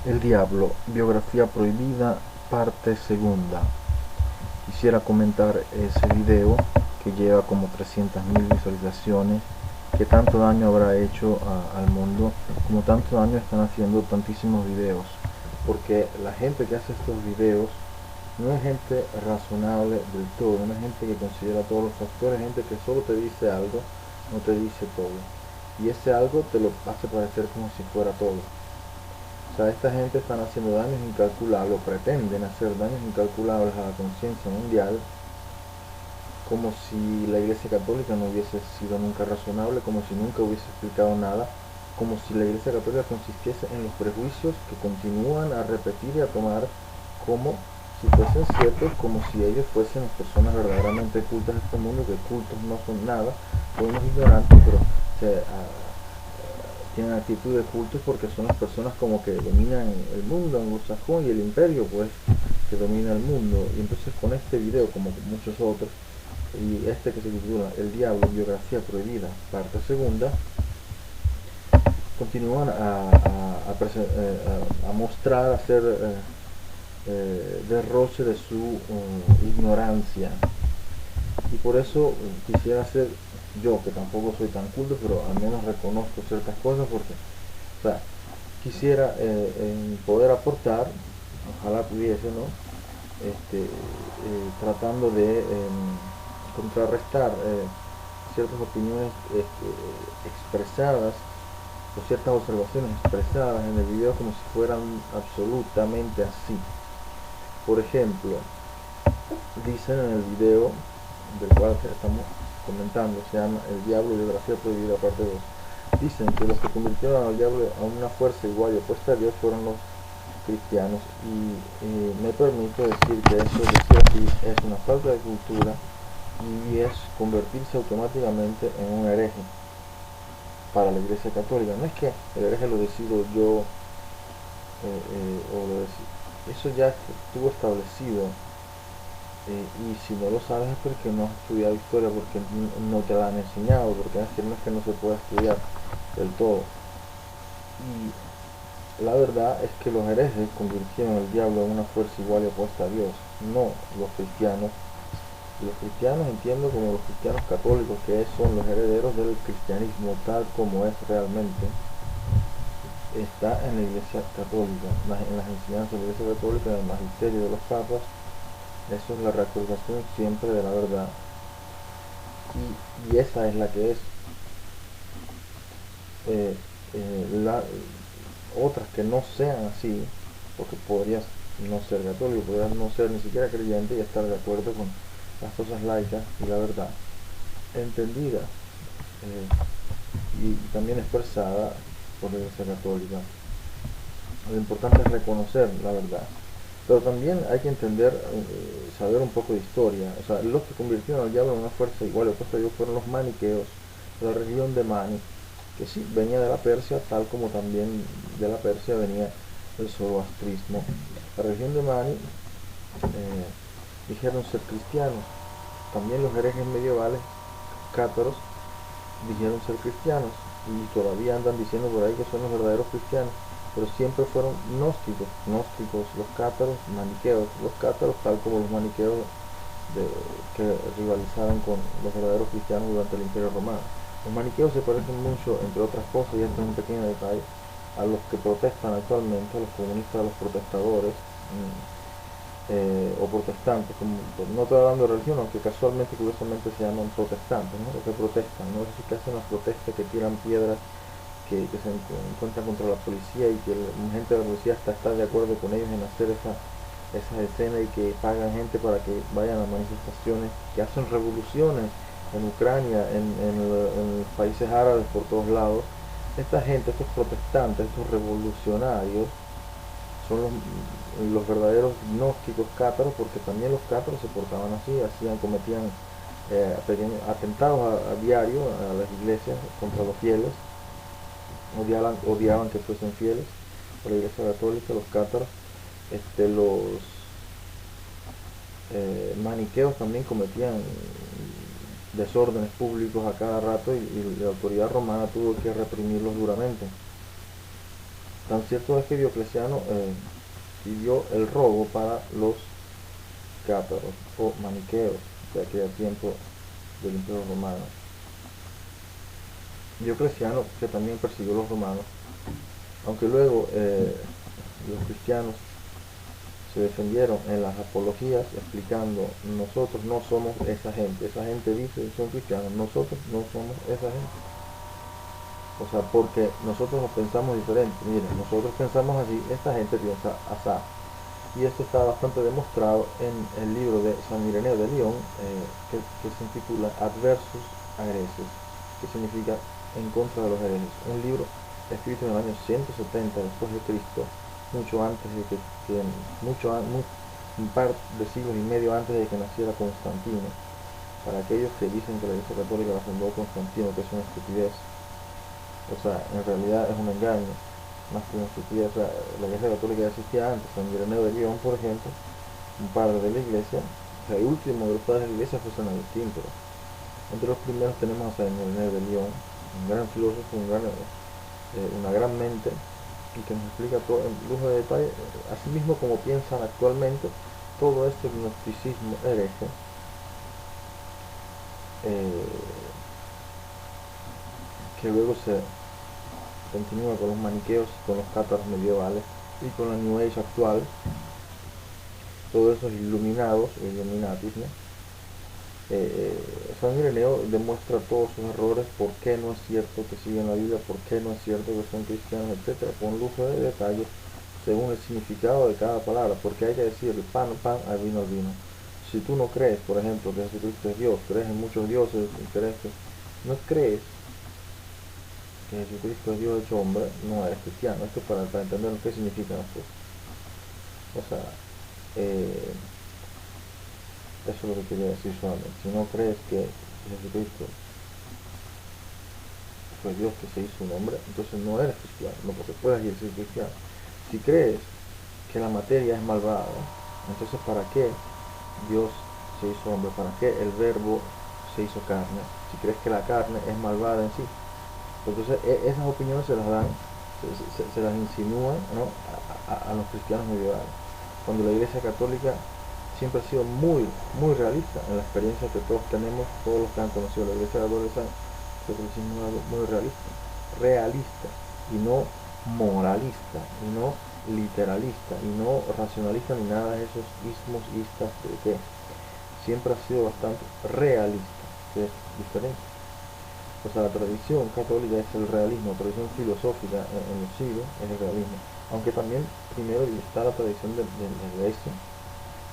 El Diablo, biografía prohibida, parte segunda. Quisiera comentar ese video que lleva como 300.000 visualizaciones, que tanto daño habrá hecho al mundo, como tanto daño están haciendo tantísimos videos, porque la gente que hace estos videos no es gente razonable del todo, no es gente que considera todos los factores, gente que solo te dice algo, no te dice todo, y ese algo te lo hace parecer como si fuera todo. O sea, esta gente están haciendo daños incalculables, o pretenden hacer daños incalculables a la conciencia mundial, como si la Iglesia Católica no hubiese sido nunca razonable, como si nunca hubiese explicado nada, como si la Iglesia Católica consistiese en los prejuicios que continúan a repetir y a tomar como si fuesen ciertos, como si ellos fuesen las personas verdaderamente cultas de este mundo, que cultos no son nada, son unos ignorantes, pero tienen actitud de cultos porque son las personas como que dominan el mundo anglosajón y el imperio pues que domina el mundo. Y entonces con este video, como con muchos otros, y este que se titula El Diablo, biografía prohibida, parte segunda, continúan a mostrar, a hacer derroche de su ignorancia. Y por eso quisiera ser yo, que tampoco soy tan culto, pero al menos reconozco ciertas cosas, porque o sea, quisiera poder aportar, ojalá pudiese, ¿no? Tratando de contrarrestar ciertas opiniones expresadas o ciertas observaciones expresadas en el video como si fueran absolutamente así. Por ejemplo, dicen en el video del cual estamos comentando, se llama El Diablo, biografía prohibida, parte 2. Dicen que los que convirtieron al diablo a una fuerza igual y opuesta a Dios fueron los cristianos, y me permito decir que eso, decir así, es una falta de cultura y es convertirse automáticamente en un hereje para la Iglesia Católica. No es que el hereje lo decido yo, eso ya estuvo establecido, y si no lo sabes es porque no has estudiado historia, porque no te la han enseñado, porque no es que no se pueda estudiar del todo. Y la verdad es que los herejes convirtieron al diablo en una fuerza igual y opuesta a Dios, no los cristianos. Los cristianos, entiendo como los cristianos católicos, que son los herederos del cristianismo tal como es realmente, está en la Iglesia Católica, en las enseñanzas de la Iglesia Católica, en el magisterio de los papas. Eso es la recordación siempre de la verdad, y esa es la que es. eh, la, Otras que no sean así, porque podrías no ser católico, podrías no ser ni siquiera creyente y estar de acuerdo con las cosas laicas y la verdad entendida, y también expresada por la Iglesia Católica. Lo importante es reconocer la verdad, pero también hay que entender, saber un poco de historia. O sea, los que convirtieron al diablo en una fuerza igual o opuesta a Dios fueron los maniqueos, la religión de Mani, que sí venía de la Persia, tal como también de la Persia venía el zoroastrismo. La religión de Mani dijeron ser cristianos. También los herejes medievales cátaros dijeron ser cristianos, y todavía andan diciendo por ahí que son los verdaderos cristianos, pero siempre fueron gnósticos los cátaros, maniqueos, los cátaros tal como los maniqueos que rivalizaban con los verdaderos cristianos durante el Imperio Romano. Los maniqueos se parecen mucho, entre otras cosas, y esto es un pequeño detalle, a los que protestan actualmente, a los comunistas, a los protestadores, o protestantes, como, pues, no estoy hablando de religión, aunque casualmente, curiosamente se llaman protestantes, ¿no? Los que protestan, no es que hacen las protestas, que tiran piedras, que se encuentran contra la policía, y que la gente de la policía hasta está de acuerdo con ellos en hacer esa escena, y que pagan gente para que vayan a manifestaciones, que hacen revoluciones en Ucrania, en los países árabes, por todos lados. Esta gente, estos protestantes, estos revolucionarios, son los verdaderos gnósticos cátaros, porque también los cátaros se portaban así, cometían pequeños atentados a diario a las iglesias contra los fieles, odiaban que fuesen fieles a la Iglesia Católica, los cátaros. Los maniqueos también cometían desórdenes públicos a cada rato, y la autoridad romana tuvo que reprimirlos duramente. Tan cierto es que Diocleciano pidió el robo para los cátaros o maniqueos de aquel tiempo del Imperio Romano. Diocleciano, que también persiguió a los romanos, aunque luego los cristianos se defendieron en las apologías explicando: nosotros no somos esa gente dice que son cristianos, nosotros no somos esa gente. O sea, porque nosotros nos pensamos diferente. Miren, nosotros pensamos así, esta gente piensa asá. Y esto está bastante demostrado en el libro de San Ireneo de León, que se intitula Adversus Agreses, que significa en contra de los herejes. Un libro escrito en el año 170 después de Cristo, mucho antes de un par de siglos y medio antes de que naciera Constantino. Para aquellos que dicen que la Iglesia Católica la fundó Constantino, que es una estupidez, o sea, en realidad es un engaño, más que una estupidez. O sea, la Iglesia Católica ya existía antes. San Ireneo de León, por ejemplo, un padre de la Iglesia, o sea, el último de los padres de la Iglesia fue San Agustín, pero entre los primeros tenemos a San Ireneo de León, un gran filósofo, una gran mente, y que nos explica todo en lujo de detalle, así mismo como piensan actualmente todo este gnosticismo hereje, que luego se continúa con los maniqueos, con los cátaros medievales y con la New Age actual, todos esos iluminados, illuminatis, ¿no? San Ireneo demuestra todos sus errores, por qué no es cierto que siguen la Biblia, por qué no es cierto que son cristianos, etcétera, con lujo de detalles según el significado de cada palabra, porque hay que decir pan, pan, al vino, al vino. Si tú no crees, por ejemplo, que Jesucristo es Dios, crees en muchos dioses, no crees que Jesucristo es Dios hecho hombre, no eres cristiano. Esto es para entender qué significan las cosas. O sea, eso es lo que quería decir solamente. Si no crees que Jesucristo fue Dios que se hizo un hombre, entonces no eres cristiano, no porque puedes ser cristiano. Si crees que la materia es malvada, entonces ¿para qué Dios se hizo hombre? ¿Para qué el verbo se hizo carne? Si crees que la carne es malvada en sí. Entonces esas opiniones se las dan, se las insinúan, ¿no? a los cristianos medievales, cuando la Iglesia Católica siempre ha sido muy realista en la experiencia que todos tenemos, todos los que han conocido la Iglesia Católica. El catolicismo es algo muy realista y no moralista, y no literalista, y no racionalista, ni nada de esos ismos, de que siempre ha sido bastante realista, que es diferente. O sea, la tradición católica es el realismo, la tradición filosófica en los siglos es el realismo, aunque también primero está la tradición de la Iglesia,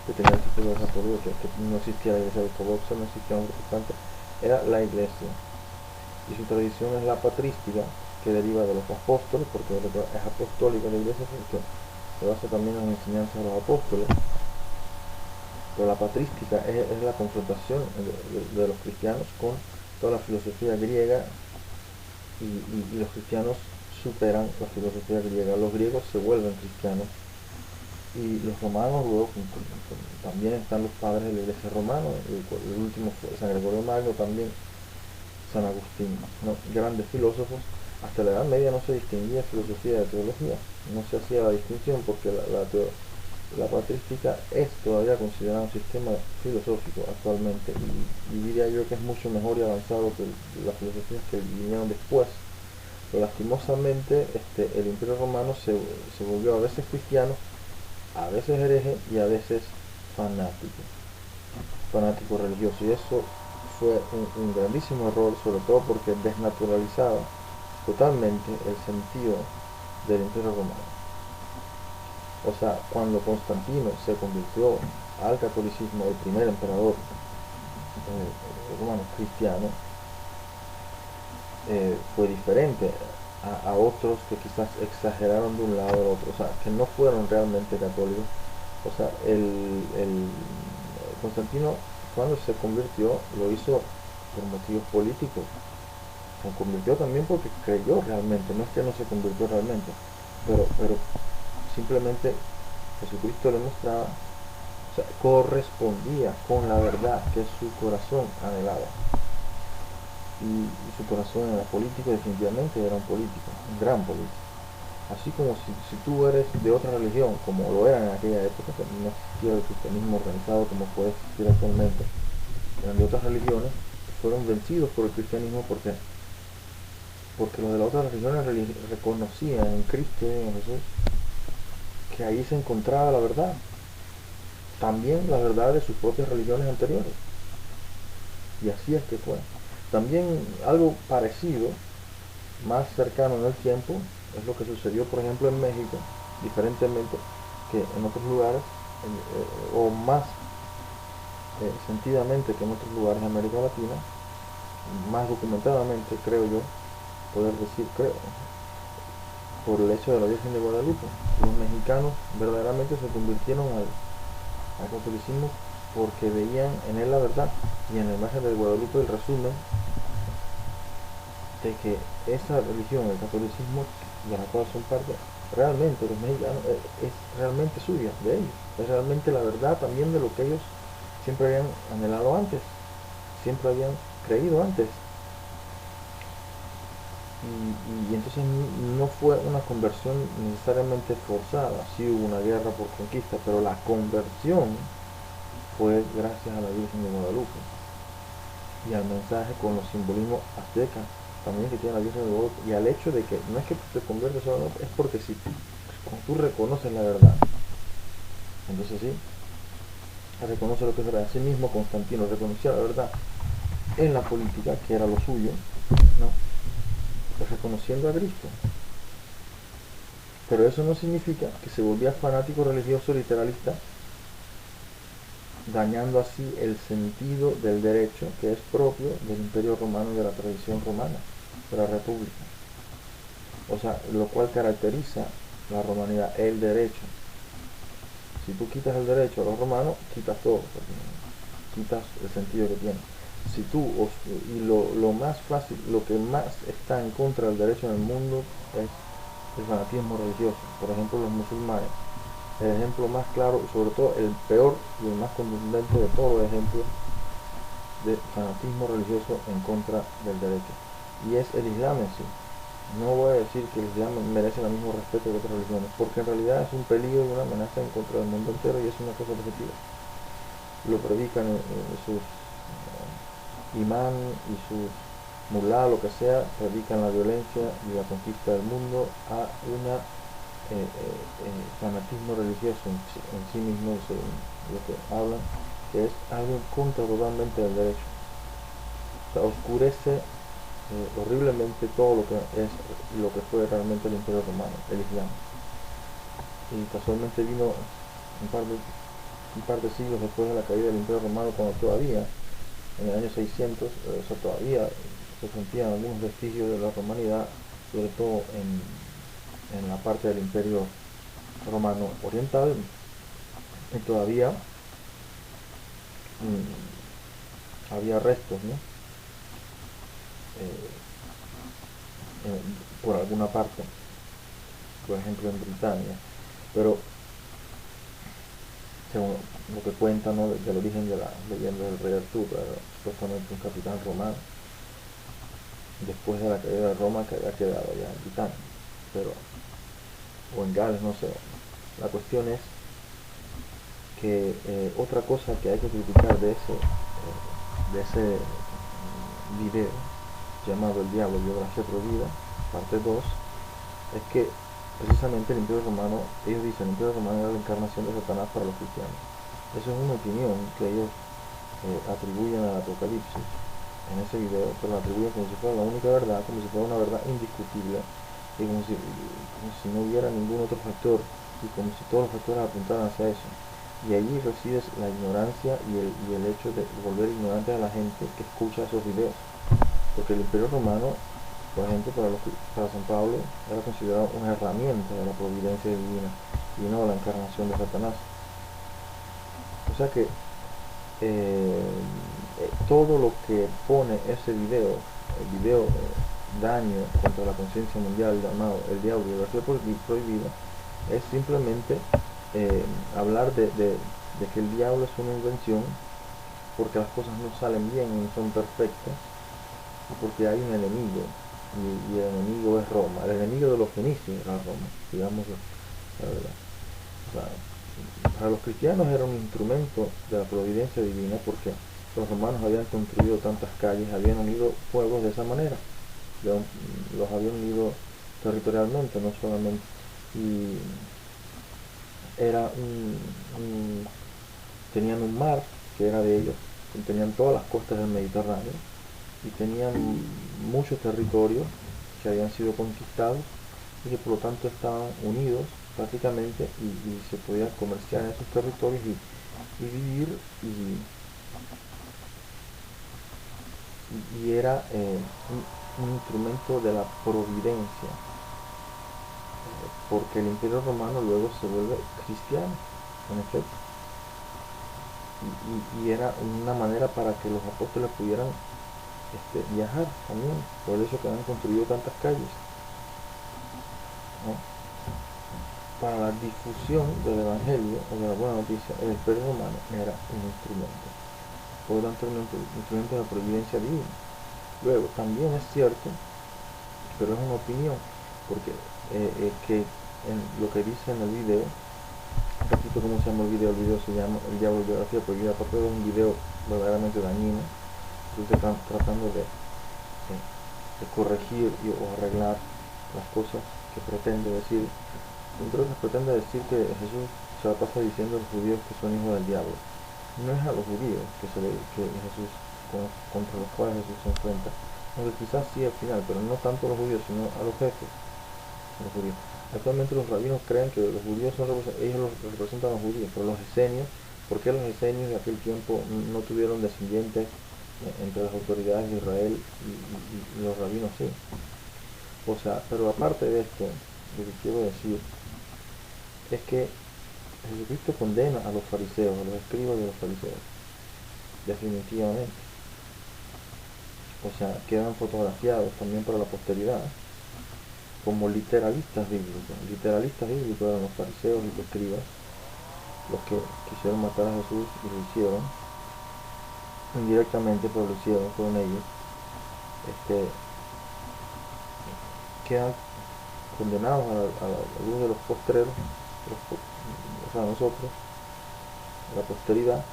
que tenía el título de católico, que no existía la Iglesia ortodoxa, no existía un protestante, era la Iglesia, y su tradición es la patrística, que deriva de los apóstoles, porque es apostólica la Iglesia, porque se basa también en las enseñanzas de los apóstoles. Pero la patrística es la confrontación de los cristianos con toda la filosofía griega, y los cristianos superan la filosofía griega. Los griegos se vuelven cristianos, y los romanos luego también están los padres de la Iglesia romana. El último fue San Gregorio Magno, también San Agustín, ¿no? Grandes filósofos. Hasta la Edad Media no se distinguía filosofía de teología, no se hacía la distinción, porque la patrística es todavía considerada un sistema filosófico actualmente, y diría yo que es mucho mejor y avanzado que las filosofías que vinieron después. Pero lastimosamente el Imperio Romano se volvió a veces cristiano, a veces hereje y a veces fanático religioso, y eso fue un grandísimo error, sobre todo porque desnaturalizaba totalmente el sentido del Imperio Romano. O sea, cuando Constantino se convirtió al catolicismo, el primer emperador romano cristiano, fue diferente a otros que quizás exageraron de un lado al otro, o sea, que no fueron realmente católicos. O sea, el Constantino, cuando se convirtió, lo hizo por motivos políticos. Se convirtió también porque creyó realmente, no es que no se convirtió realmente, pero simplemente Jesucristo le mostraba, o sea, correspondía con la verdad que su corazón anhelaba. Y su corazón era político, definitivamente era un político, un gran político. Así como si tú eres de otra religión, como lo era en aquella época, que no existía el cristianismo organizado como puede existir actualmente, eran de otras religiones, fueron vencidos por el cristianismo porque los de las otras religiones reconocían en Cristo y en Jesús que ahí se encontraba la verdad, también la verdad de sus propias religiones anteriores. Y así es que fue. También algo parecido, más cercano en el tiempo, es lo que sucedió, por ejemplo, en México, diferentemente que en otros lugares, o más sentidamente que en otros lugares de América Latina, más documentadamente, creo yo, poder decir, creo, por el hecho de la Virgen de Guadalupe. Los mexicanos verdaderamente se convirtieron al catolicismo porque veían en él la verdad, y en la imagen de Guadalupe el resumen de que esa religión, el catolicismo, de la cual son parte, realmente los mexicanos, es realmente suya, de ellos, es realmente la verdad también de lo que ellos siempre habían anhelado antes, siempre habían creído antes. Y entonces no fue una conversión necesariamente forzada, sí hubo una guerra por conquista, pero la conversión fue gracias a la Virgen de Guadalupe y al mensaje con los simbolismos aztecas también que tiene la Virgen de Guadalupe, y al hecho de que no es que te conviertes solo, es porque si tú reconoces la verdad, entonces sí, reconoce lo que es verdad. Así mismo Constantino reconocía la verdad en la política, que era lo suyo, ¿no? Reconociendo a Cristo. Pero eso no significa que se volvía fanático religioso literalista, dañando así el sentido del derecho que es propio del Imperio Romano y de la tradición romana, de la República. O sea, lo cual caracteriza la romanidad, el derecho. Si tú quitas el derecho a los romanos, quitas todo, quitas el sentido que tiene. Si tú, y lo más fácil, lo que más está en contra del derecho en el mundo es el fanatismo religioso. Por ejemplo, los musulmanes. El ejemplo más claro, y sobre todo el peor y el más contundente de todos los ejemplos de fanatismo religioso en contra del derecho. Y es el Islam en sí. No voy a decir que el Islam merece el mismo respeto que otras religiones, porque en realidad es un peligro y una amenaza en contra del mundo entero, y es una cosa objetiva. Lo predican sus imán y sus mulá, lo que sea, predican la violencia y la conquista del mundo a una fanatismo religioso en sí mismo, según lo que hablan, que es algo en contra totalmente del derecho. O sea, oscurece horriblemente todo lo que es lo que fue realmente el Imperio Romano, el Islam. Y casualmente vino un par de siglos después de la caída del Imperio Romano, cuando todavía, en el año 600, o sea, todavía se sentían algunos vestigios de la romanidad, sobre todo en la parte del Imperio Romano Oriental, y todavía había restos, ¿no? Eh, por alguna parte, por ejemplo en Britania, pero según lo que cuentan, ¿no?, del origen de la leyenda del rey Arturo, era supuestamente un capitán romano después de la caída de Roma, que había quedado ya en Britania, pero, o en Gales, no sé. La cuestión es que otra cosa que hay que criticar de ese video llamado El Diablo, Biografía Prohibida, parte 2, es que precisamente el Imperio Romano, ellos dicen, el Imperio Romano era la encarnación de Satanás para los cristianos. Eso es una opinión que ellos atribuyen al Apocalipsis en ese video, pero la atribuyen como si fuera la única verdad, como si fuera una verdad indiscutible, y como si no hubiera ningún otro factor, y como si todos los factores apuntaran hacia eso. Y allí reside la ignorancia y el hecho de volver ignorante a la gente que escucha esos videos. Porque el Imperio Romano, por ejemplo, para San Pablo, era considerado una herramienta de la providencia divina y no la encarnación de Satanás. O sea que todo lo que pone ese video, el video daño contra la conciencia mundial llamado El Diablo, Biografía Prohibida, es simplemente hablar de que el diablo es una invención porque las cosas no salen bien y no son perfectas, y porque hay un enemigo y el enemigo es Roma. El enemigo de los fenicios era Roma, digamos la verdad. O sea, para los cristianos era un instrumento de la providencia divina porque los romanos habían construido tantas calles, habían unido pueblos de esa manera, los habían unido territorialmente, no solamente. Y era tenían un mar que era de ellos, tenían todas las costas del Mediterráneo y tenían muchos territorios que habían sido conquistados y que por lo tanto estaban unidos prácticamente y se podía comerciar en esos territorios y vivir y era un instrumento de la providencia porque el imperio romano luego se vuelve cristiano en efecto y era una manera para que los apóstoles pudieran viajar también por el hecho que han construido tantas calles, ¿no? Para la difusión del evangelio o de la buena noticia el imperio romano era un instrumento, por lo tanto un instrumento de la providencia divina. Luego también es cierto, pero es una opinión, porque que en lo que dice en el video, repito cómo se llama el video se llama El Diablo Biografía Prohibida, aparte de un video verdaderamente dañino, estoy tratando de corregir o arreglar las cosas que pretende decir. Entre otras pretende decir que Jesús se la pasa diciendo a los judíos que son hijos del diablo. No es a los judíos que Jesús, contra los cuales Jesús se enfrenta, aunque quizás sí al final, pero no tanto a los judíos, sino a los jefes de los judíos. Actualmente los rabinos creen que los judíos ellos los representan a los judíos, pero los esenios, ¿por qué los esenios de aquel tiempo no tuvieron descendientes entre las autoridades de Israel y los rabinos sí? O sea, pero aparte de esto, lo que quiero decir es que Jesucristo condena a los fariseos, a los escribas de los fariseos, definitivamente. O sea, quedan fotografiados también para la posteridad como literalistas bíblicos. Literalistas bíblicos eran los fariseos y los escribas, los que quisieron matar a Jesús y lo hicieron, indirectamente, pero lo hicieron, fueron ellos. Quedan condenados a la luz de los postreros, o sea, nosotros, la posteridad,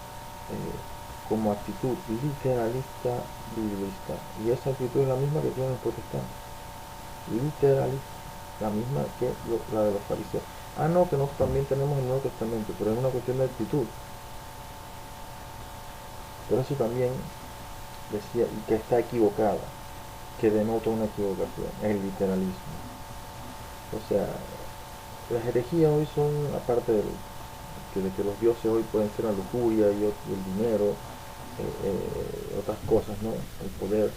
como actitud literalista biblista. Y esa actitud es la misma que tienen los protestantes. Literalista, la misma que la de los fariseos. Ah, no, que nosotros también tenemos el Nuevo Testamento, pero es una cuestión de actitud. Pero eso también decía, y que está equivocada, que denota una equivocación, el literalismo. O sea, las herejías hoy son, aparte de que los dioses hoy pueden ser la lujuria y el dinero, otras cosas, ¿no? El poder,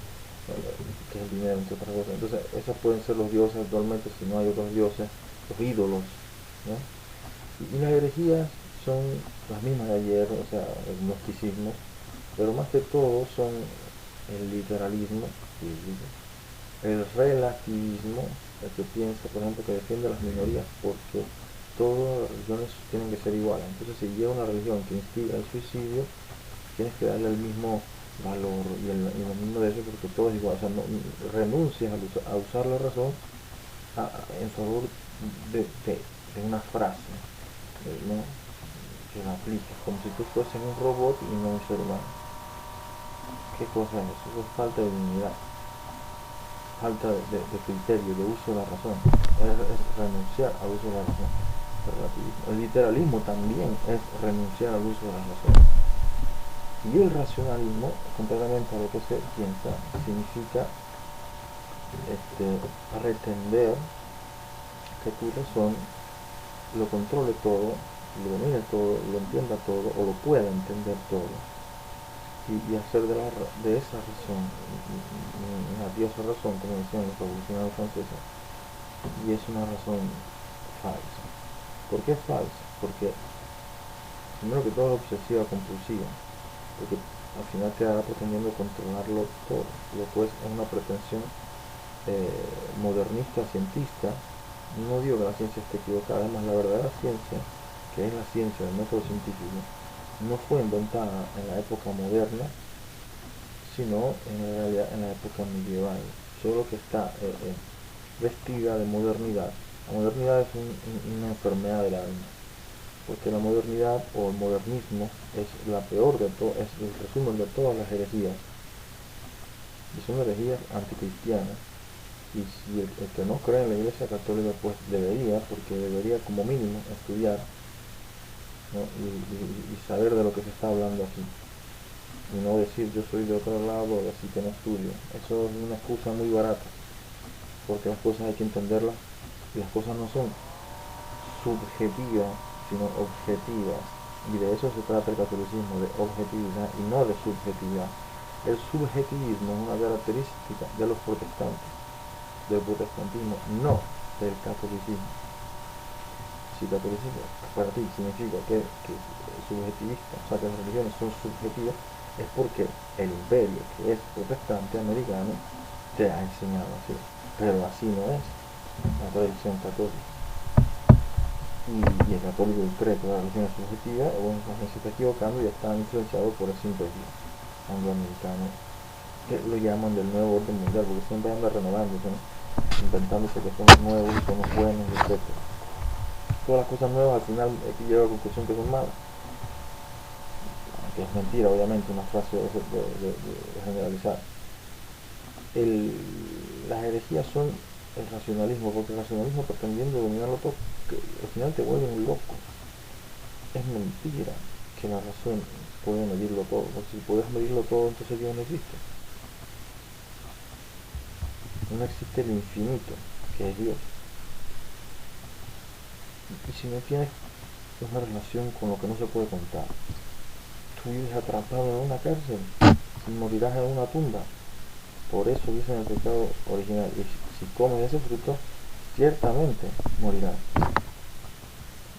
que es el dinero, entre otras cosas. Entonces, esos pueden ser los dioses actualmente si no hay otros dioses, los ídolos, ¿no? Y las herejías son las mismas de ayer, o sea, el gnosticismo, pero más que todo son el literalismo, el relativismo, el que piensa, por ejemplo, que defiende a las minorías porque todas las religiones tienen que ser iguales. Entonces, si llega una religión que instiga el suicidio, tienes que darle el mismo valor y lo mismo de eso porque todo es igual. O sea, no renuncias a usar la razón en favor de una frase, ¿no? Que la apliques, como si tú fueses un robot y no un ser humano. ¿Qué cosa es eso? Eso es falta de dignidad, falta de criterio, de uso de la razón. Es renunciar al uso de la razón. El literalismo también es renunciar al uso de la razón. Y el racionalismo, contrariamente a lo que se piensa, significa pretender que tu razón lo controle todo, lo domine todo, lo entienda todo o lo pueda entender todo y hacer de esa razón una diosa razón, como decían los revolucionarios franceses, y es una razón falsa. ¿Por qué es falsa? Porque primero que todo es obsesiva compulsiva, porque al final quedará pretendiendo controlarlo todo, lo cual es una pretensión modernista, cientista. No digo que la ciencia esté equivocada, además la verdadera ciencia, que es la ciencia del método científico, no fue inventada en la época moderna, sino en realidad en la época medieval. solo que está vestida de modernidad. La modernidad es una enfermedad del alma, porque la modernidad o el modernismo es la peor de todo, es el resumen de todas las herejías, y son herejías anticristianas. Y si el que no cree en la Iglesia Católica, pues debería, porque debería como mínimo estudiar, ¿no? y saber de lo que se está hablando aquí, y no decir yo soy de otro lado, así que no estudio. Eso es una excusa muy barata, porque las cosas hay que entenderlas, y las cosas no son subjetivas, sino objetivas, y de eso se trata el catolicismo, de objetividad y no de subjetividad. El subjetivismo es una característica de los protestantes, del protestantismo, no del catolicismo. Si catolicismo para ti significa que es subjetivista, o sea que las religiones son subjetivas, es porque el imperio, que es protestante americano, te ha enseñado así, pero así no es la tradición católica. Y el católico cree que la religión es subjetiva, bueno, pues se está equivocando y está influenciado por el simperio angloamericano, que lo llaman del nuevo orden mundial, porque siempre anda renovándose, ¿no? Inventándose que son los nuevos, son los buenos, etc. Todas las cosas nuevas al final llega a la conclusión que son malas, que es mentira, obviamente, una frase de generalizar. Las herejías son el racionalismo, porque el racionalismo pretendiendo dominarlo todo, que al final te vuelve un loco. Es mentira que la razón puede medirlo todo, porque si puedes medirlo todo, entonces Dios no existe. No existe el infinito, que es Dios. Y si no tienes una relación con lo que no se puede contar, tú vives atrapado en una cárcel y morirás en una tumba. Por eso dicen el pecado original, y si comes ese fruto, ciertamente morirás.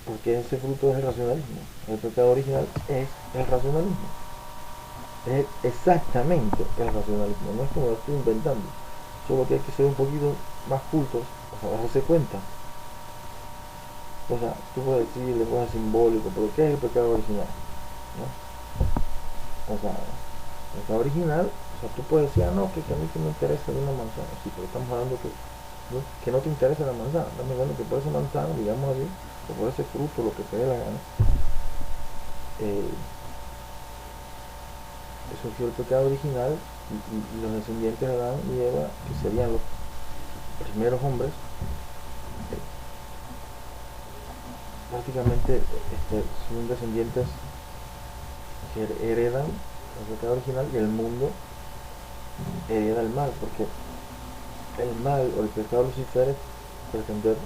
Porque ese fruto es el racionalismo. El pecado original es el racionalismo. Es exactamente el racionalismo. No es que me lo estoy inventando. Solo que hay que ser un poquito más cultos, o sea, darse cuenta. O sea, tú puedes decir lenguaje simbólico, pero ¿qué es el pecado original? ¿No? O sea, el pecado original, o sea, tú puedes decir, no, que a mí que me interesa de una manzana. Sí, pero estamos hablando que no te interesa la manzana. Estamos hablando que por esa manzana, digamos así, o por ese fruto, lo que te dé la gana, surgió el pecado original y los descendientes de Adán y Eva, que serían los primeros hombres, prácticamente son descendientes que heredan el pecado original, y el mundo hereda el mal, porque el mal o el pecado de Lucifer es pretender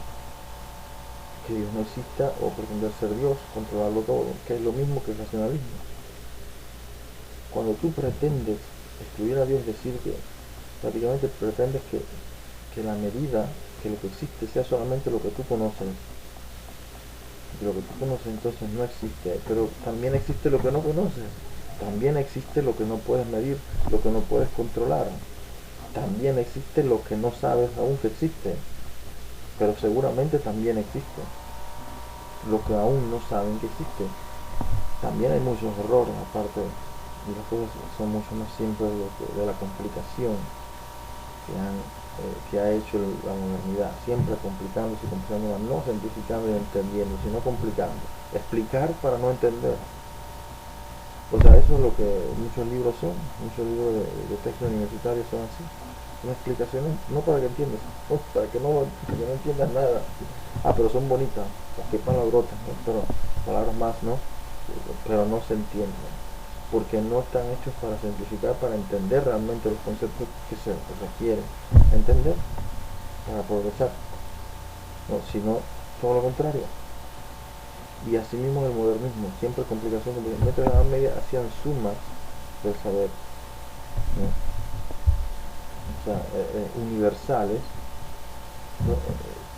que Dios no exista o pretender ser Dios, controlarlo todo, que es lo mismo que el racionalismo. Cuando tú pretendes excluir a Dios, decir que prácticamente pretendes que la medida, que lo que existe sea solamente lo que tú conoces, y lo que tú conoces entonces no existe, pero también existe lo que no conoces, también existe lo que no puedes medir, lo que no puedes controlar, también existe lo que no sabes aún que existe, pero seguramente también existe lo que aún no saben que existe. También hay muchos errores aparte, y las cosas son mucho más simples de la complicación que ha hecho la modernidad, siempre complicándose, no simplificando y entendiendo, sino complicando. Explicar para no entender. O sea, eso es lo que muchos libros son, muchos libros de texto universitarios son así. Son explicaciones, no para que entiendas, no, para que no entiendas nada. Pero son bonitas, que palabrotas, ¿no? Pero palabras más, ¿no? Pero no se entienden, porque no están hechos para simplificar, para entender realmente los conceptos que se requieren entender para progresar, no, sino todo lo contrario. Y así mismo el modernismo, siempre complicación, mientras la Edad Media hacían sumas del saber, ¿no? O sea, universales, ¿no?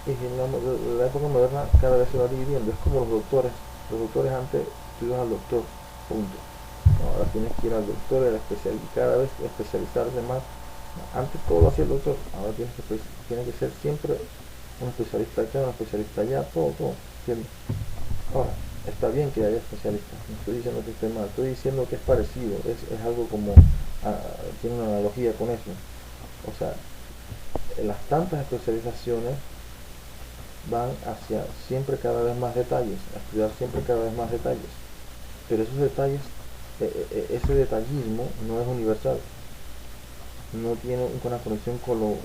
Y en la época moderna cada vez se va dividiendo, es como los doctores antes tú ibas al doctor, punto. No, ahora tienes que ir al doctor, cada vez especializarse más. Antes todo lo hacía el doctor, ahora tiene que ser siempre un especialista acá, un especialista allá, todo, ¿entiendes? Ahora, está bien que haya especialistas, no estoy diciendo que esté mal, estoy diciendo que es parecido, es algo como, tiene una analogía con eso. O sea, las tantas especializaciones van hacia siempre cada vez más detalles, a estudiar siempre cada vez más detalles, pero esos detalles, ese detallismo no es universal, no tiene una conexión con lo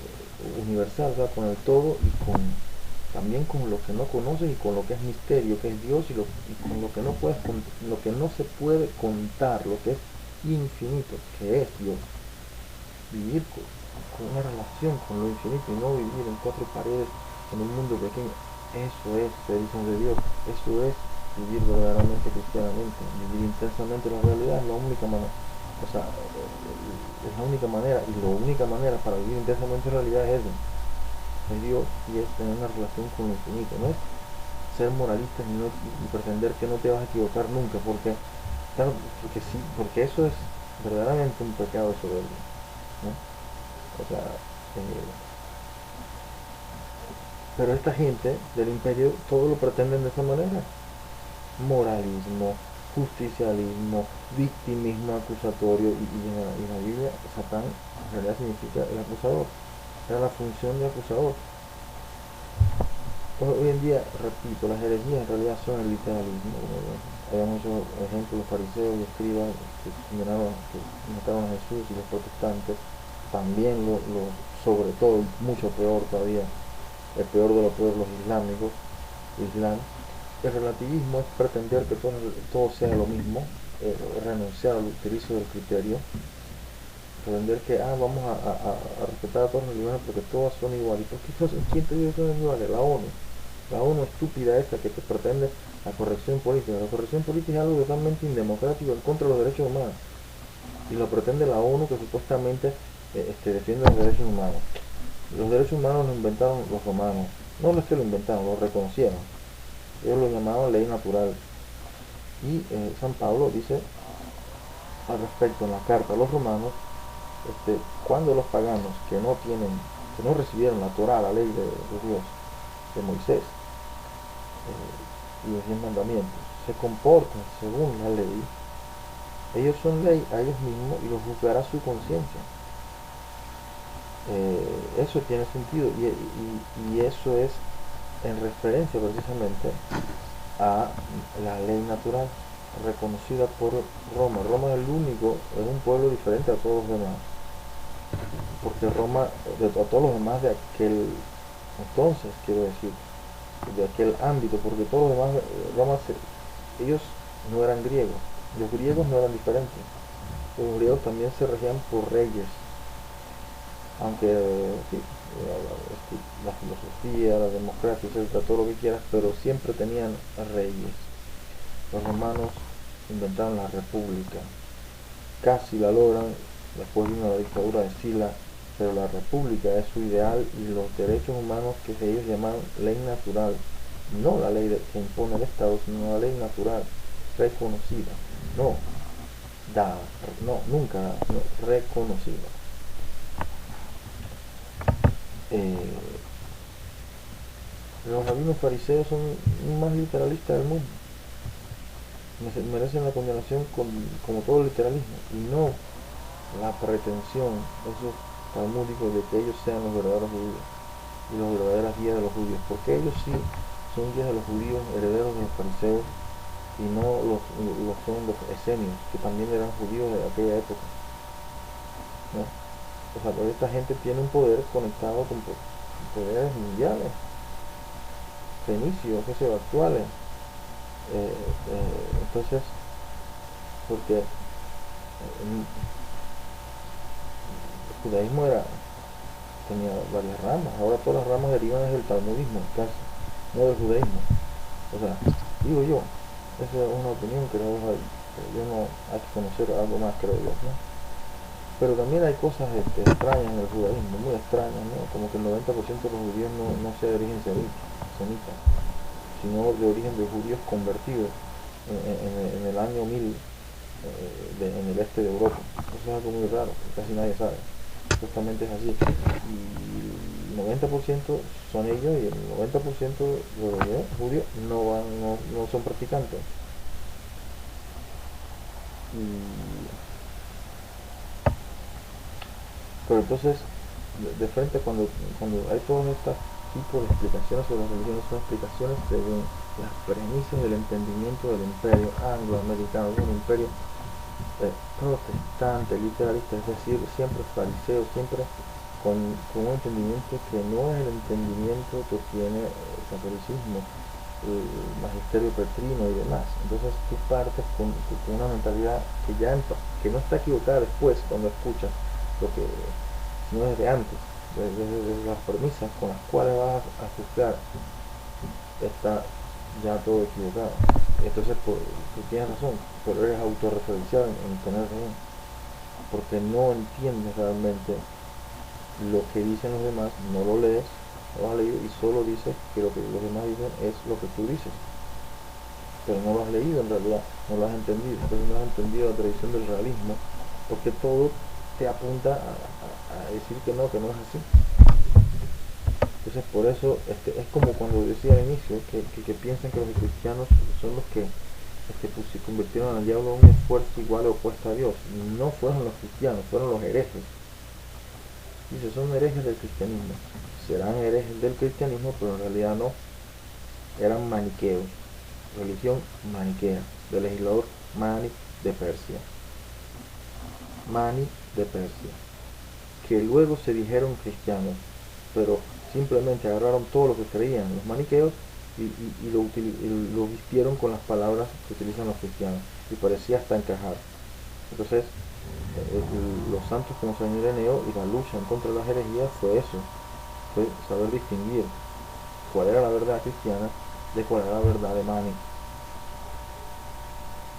universal, o sea, con el todo y también con lo que no conoces y con lo que es misterio, que es Dios, y con lo que no puedes, lo que no se puede contar, lo que es infinito, que es Dios. Vivir con una relación con lo infinito y no vivir en cuatro paredes en un mundo pequeño, eso es ser hijo de Dios, eso es vivir verdaderamente cristianamente, vivir intensamente la realidad es la única manera, o sea, es la única manera, y la única manera para vivir intensamente la realidad es eso, es Dios, y es tener una relación con lo infinito, no es ser moralista y pretender que no te vas a equivocar nunca, porque, claro, porque sí, porque eso es verdaderamente un pecado soberbio, ¿no? O sea, pero esta gente del imperio todo lo pretenden de esa manera. Moralismo, justicialismo, victimismo acusatorio, y en la Biblia Satán en realidad significa el acusador, era la función de acusador. Pues hoy en día, repito, las herejías en realidad son el literalismo. Hay muchos ejemplos, los fariseos y escribas que mataron a Jesús, y los protestantes también sobre todo, mucho peor todavía, el peor de lo peor, los islámicos, Islam. El relativismo es pretender que todo sea lo mismo, renunciar al utilizo del criterio, pretender que vamos a respetar a todas las religiones porque todas son iguales. ¿Por qué quién te dice que son iguales? La ONU estúpida esta que te pretende la corrección política. La corrección política es algo totalmente indemocrático, en contra de los derechos humanos, y lo pretende la ONU, que supuestamente defiende los derechos humanos. Los derechos humanos los inventaron los romanos, no es que lo inventaron, lo reconocieron, ellos lo llamaban ley natural. Y San Pablo dice al respecto en la carta a los romanos, cuando los paganos que no recibieron la Torá, la ley de Dios, de Moisés, y los 10 mandamientos, se comportan según la ley, ellos son ley a ellos mismos y los juzgará su conciencia. Eso tiene sentido, y eso es en referencia precisamente a la ley natural reconocida por Roma. Roma es es un pueblo diferente a todos los demás, porque Roma, a todos los demás de aquel entonces, quiero decir, de aquel ámbito, porque todos los demás, ellos no eran griegos, los griegos no eran diferentes, los griegos también se regían por reyes, aunque sí, la filosofía, la democracia, etcétera, todo lo que quieras, pero siempre tenían reyes. Los romanos inventaron la república, casi la logran, después vino la dictadura de Sila, pero la república es su ideal, y los derechos humanos que ellos llaman ley natural, no la ley que impone el Estado, sino la ley natural, reconocida, no dada, no, nunca dada, sino reconocida. Los rabinos fariseos son más literalistas del mundo, merecen la condenación como todo el literalismo, y no la pretensión, esos talmúdicos, de que ellos sean los verdaderos judíos y los verdaderas guías de los judíos, porque ellos sí son guías de los judíos, herederos de los fariseos, y no son los esenios, que también eran judíos de aquella época, ¿no? O sea, pero esta gente tiene un poder conectado con poderes mundiales, fenicios, actuales. Entonces, porque el judaísmo tenía varias ramas, ahora todas las ramas derivan del talmudismo casi, no del judaísmo. O sea, digo yo, esa es una opinión que no dejo ahí, yo no, hay que conocer algo más, creo yo, ¿no? Pero también hay cosas extrañas en el judaísmo, muy extrañas, ¿no? Como que el 90% de los judíos no sea de origen semita, sino de origen de judíos convertidos en el año 1000, en el este de Europa. Eso es algo muy raro, que casi nadie sabe. Justamente es así. Y el 90% son ellos, y el 90% de los judíos no son practicantes. Pero entonces, de frente cuando hay todos estos tipos de explicaciones sobre las religiones, son explicaciones según las premisas del entendimiento del imperio angloamericano, un imperio protestante, literalista, es decir, siempre fariseo, siempre con un entendimiento que no es el entendimiento que tiene el catolicismo, el magisterio petrino y demás. Entonces tú partes con una mentalidad que no está equivocada después cuando escuchas lo que no es de antes, de las premisas con las cuales vas a juzgar, está ya todo equivocado. Entonces tú tienes razón, pero eres autorreferencial en tener razón, porque no entiendes realmente lo que dicen los demás, no lo lees, no lo has leído y solo dices que lo que los demás dicen es lo que tú dices, pero no lo has leído en realidad, no lo has entendido. Entonces no has entendido la tradición del realismo, porque todo te apunta a decir que no es así. Entonces por eso es como cuando decía al inicio que piensan que los cristianos son los que pues, se convirtieron al diablo en un esfuerzo igual o opuesto a Dios. No fueron los cristianos, fueron los herejes. Dice, son herejes del cristianismo. Serán herejes del cristianismo, pero en realidad no. Eran maniqueos. Religión maniquea. Del legislador Mani de Persia. Mani de Persia. Que luego se dijeron cristianos, pero simplemente agarraron todo lo que creían los maniqueos y lo vistieron con las palabras que utilizan los cristianos y parecía hasta encajar. Entonces los santos como San Ireneo y la lucha en contra de las herejías fue eso, fue saber distinguir cuál era la verdad cristiana de cuál era la verdad de Mani.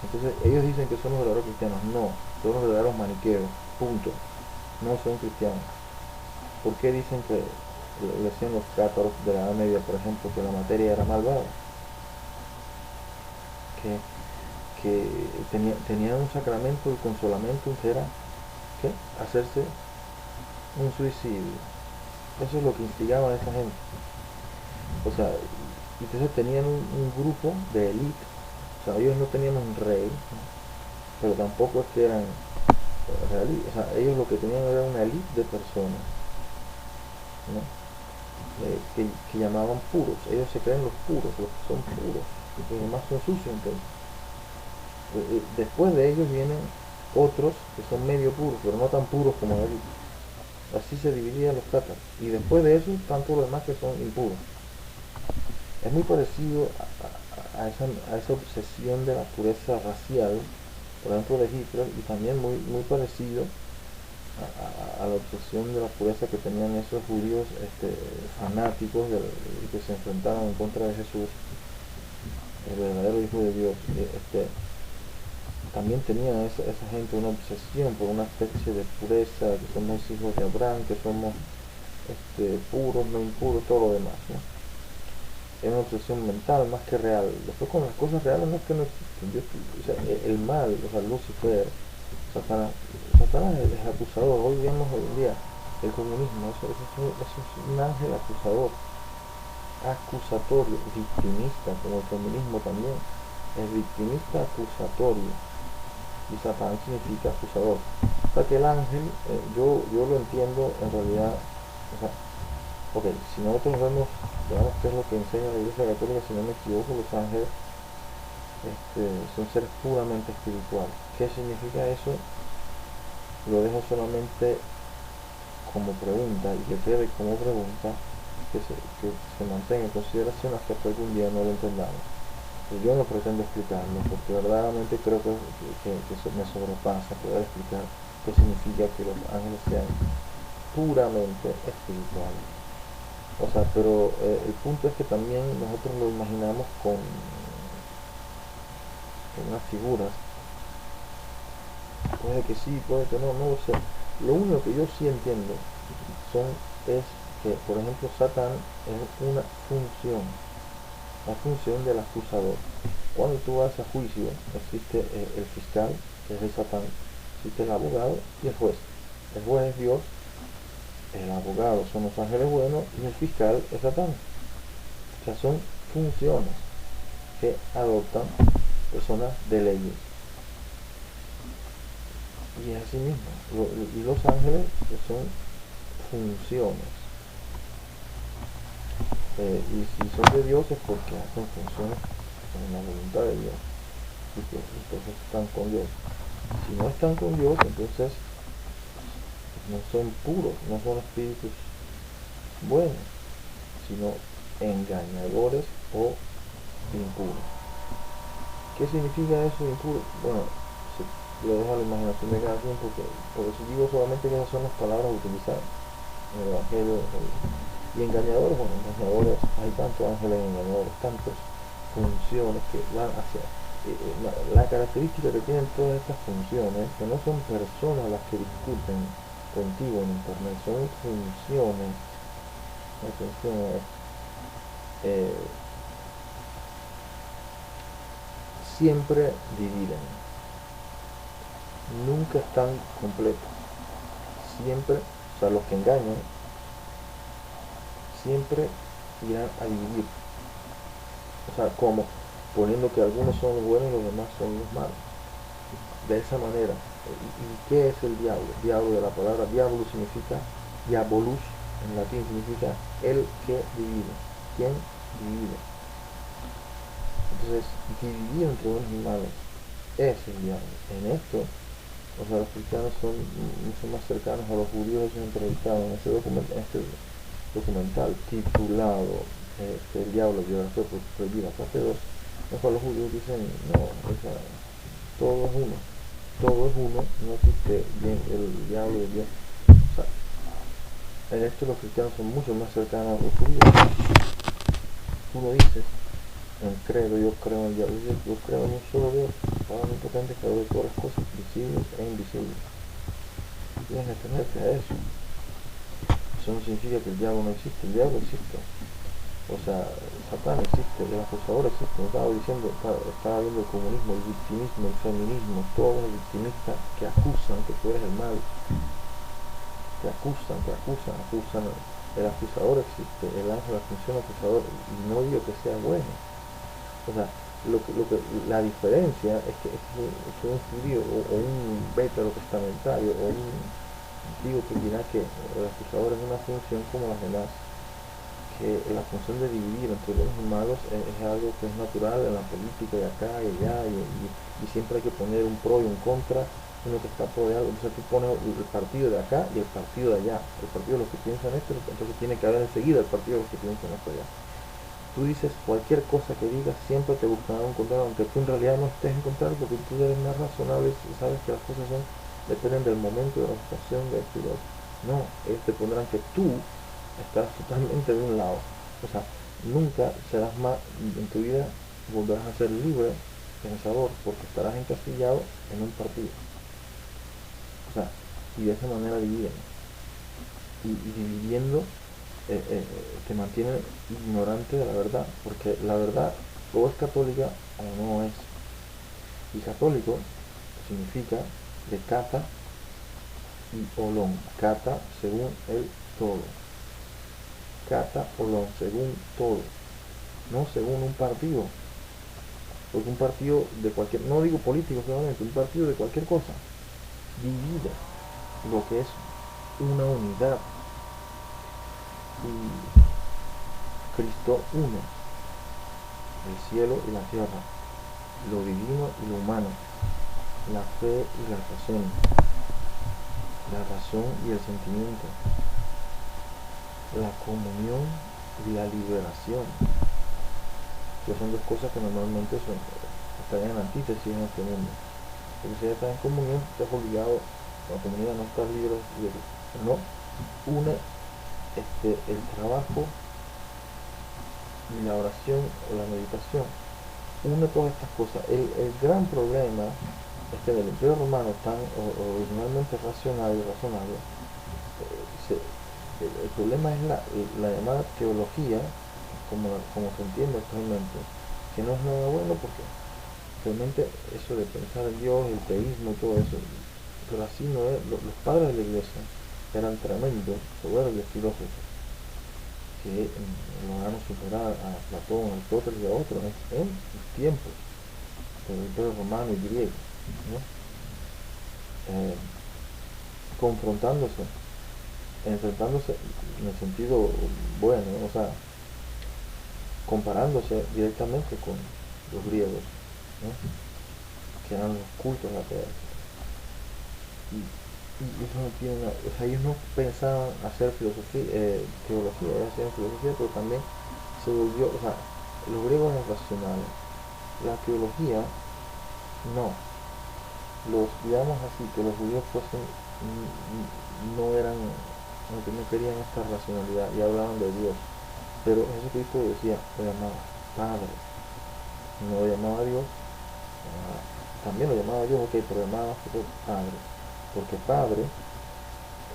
Entonces ellos dicen que son los verdaderos cristianos, no, son los verdaderos maniqueos, punto, no son cristianos. ¿Por qué dicen que le decían los cátaros de la Edad Media, por ejemplo, que la materia era malvada? Que tenían un sacramento, el consolamiento, que era ¿qué? Hacerse un suicidio. Eso es lo que instigaba a esa gente. O sea, entonces tenían un grupo de élite. O sea, ellos no tenían un rey, ¿no? Pero tampoco es que eran realistas. O sea, ellos lo que tenían era una élite de personas, ¿no? Que llamaban puros. Ellos se creen los puros, los que son puros. Los demás son sucios. Entonces, después de ellos vienen otros que son medio puros, pero no tan puros como la élite. Así se dividían los cátaros. Y después de eso están todos los demás que son impuros. Es muy parecido a esa obsesión de la pureza racial, por ejemplo de Hitler, y también muy parecido a la obsesión de la pureza que tenían esos judíos fanáticos que se enfrentaron en contra de Jesús, el verdadero Hijo de Dios. También tenía esa gente una obsesión por una especie de pureza, que somos hijos de Abraham, que somos puros, no impuros, todo lo demás, ¿no? Es una obsesión mental más que real. Después con las cosas reales no es que no existen. O sea, el mal, o sea, Lucifer, Satanás es acusador. Hoy vemos hoy en día el comunismo, eso es un ángel acusador, acusatorio, victimista, como el feminismo también, es victimista acusatorio, y Satán significa acusador. O sea que el ángel, yo lo entiendo en realidad, o sea, ok, si nosotros vemos qué es lo que enseña la Iglesia Católica, si no me equivoco, los ángeles son seres puramente espirituales. ¿Qué significa eso? Lo dejo solamente como pregunta y que quede como pregunta, que se mantenga en consideración hasta que algún día no lo entendamos. Yo no pretendo explicarlo porque verdaderamente creo que me sobrepasa poder explicar qué significa que los ángeles sean puramente espirituales. O sea, pero el punto es que también nosotros lo imaginamos con unas figuras. Puede que sí, puede que no lo sé. Lo único que yo sí entiendo es que, por ejemplo, Satán es una función, la función del acusador. Cuando tú vas a juicio, existe el fiscal, que es el Satán, existe el abogado y el juez. El juez es Dios, el abogado son los ángeles buenos y el fiscal es Satán. O sea, son funciones que adoptan personas de leyes. Y es así mismo. Y los ángeles que son funciones. Y si son de Dios es porque hacen funciones en la voluntad de Dios, y que entonces están con Dios. Si no están con Dios, entonces no son puros, no son espíritus buenos, sino engañadores o impuros. ¿Qué significa eso, impuro? Bueno, lo dejo a la imaginación de cada quien, porque por eso digo solamente que esas son las palabras utilizadas en el Evangelio. Y engañadores, bueno, engañadores, hay tantos ángeles engañadores, tantas funciones que van hacia... la característica que tienen todas estas funciones, que no son personas las que discuten contigo en internet, son funciones. La función es siempre dividen, nunca están completos, siempre, o sea, los que engañan siempre irán a dividir, o sea, como poniendo que algunos son los buenos y los demás son los malos, de esa manera. ¿Y qué es el diablo? Diablo, de la palabra diablo significa diabolus, en latín significa el que divide, quien divide. Entonces, dividir entre buenos y malos es el diablo. En esto, o sea, los cristianos son mucho más cercanos a los judíos. Ellos entrevistados en este documental titulado El diablo, biografía prohibida, parte 2. Mejor los judíos dicen, no, o sea, todo es uno, no existe bien el diablo y el Dios. O sea, en esto los cristianos son mucho más cercanos a los judíos. Uno dice, en credo, yo creo en Dios, yo creo en un solo Dios, Padre omnipotente, creador de todas las cosas, visibles e invisibles. Tienes que atenerte a eso. Eso no significa que el diablo no existe, el diablo existe. O sea, Satán existe, el acusador existe. No estaba diciendo, estaba viendo el comunismo, el victimismo, el feminismo, todos los victimistas que acusan que tú eres el mal. Que acusan. El acusador existe, el ángel, la función acusador, y no digo que sea bueno. O sea, la diferencia es que un judío o un veterotestamentario o un antiguo que dirá que el acusador es una función como las demás, que la función de dividir entre buenos y malos es algo que es natural en la política de acá y allá, y siempre hay que poner un pro y un contra, uno que está por algo. Entonces tú pones el partido de acá y el partido de allá, el partido de los que piensan esto, entonces tiene que haber enseguida el partido de los que piensan esto allá. Tú dices cualquier cosa que digas, siempre te buscarán encontrar, aunque tú en realidad no estés encontrando, porque tú eres más razonable y sabes que las cosas dependen del momento, de la situación, de esto y lo otro. No, ellos te pondrán que tú estás totalmente de un lado. O sea, nunca serás más en tu vida, volverás a ser libre pensador, porque estarás encasillado en un partido. O sea, y de esa manera dividen. Y dividiendo te mantiene ignorante de la verdad, porque la verdad o es católica o no es. Y católico significa de cata y olón, cata según el todo, cata olón según todo, no según un partido, porque un partido de cualquier, no digo político solamente, un partido de cualquier cosa divide lo que es una unidad. Y Cristo une el cielo y la tierra, lo divino y lo humano, la fe y la razón y el sentimiento, la comunión y la liberación, que son dos cosas que normalmente estarían en antítesis en este mundo. Porque si ya estás en comunión, estás obligado a la comunidad, no estás libre, no une el trabajo y la oración o la meditación, une todas estas cosas. El gran problema es que en el Imperio Romano, tan originalmente racional y razonable, el problema es la llamada teología, como se entiende actualmente, que no es nada bueno, porque realmente eso de pensar en Dios, el teísmo y todo eso, pero así no es. Los padres de la iglesia eran tremendos, soberbios filósofos, que lograron superar a Platón, a Aristóteles y a otros en tiempos del Imperio Romano y griego, ¿no? Confrontándose enfrentándose en el sentido bueno, o sea, comparándose directamente con los griegos, ¿no? Que eran los cultos a la teoría. Y eso no tiene nada, o sea, ellos no pensaban hacer filosofía, teología, ellos hacían filosofía, pero también se volvió, o sea, los griegos eran racionales, la teología no, los, digamos así, que los judíos fuesen, no eran, no querían esta racionalidad y hablaban de Dios, pero Jesucristo decía, lo llamaba Padre, no lo llamaba Dios, también lo llamaba Dios, ok, pero llamaba Padre, porque Padre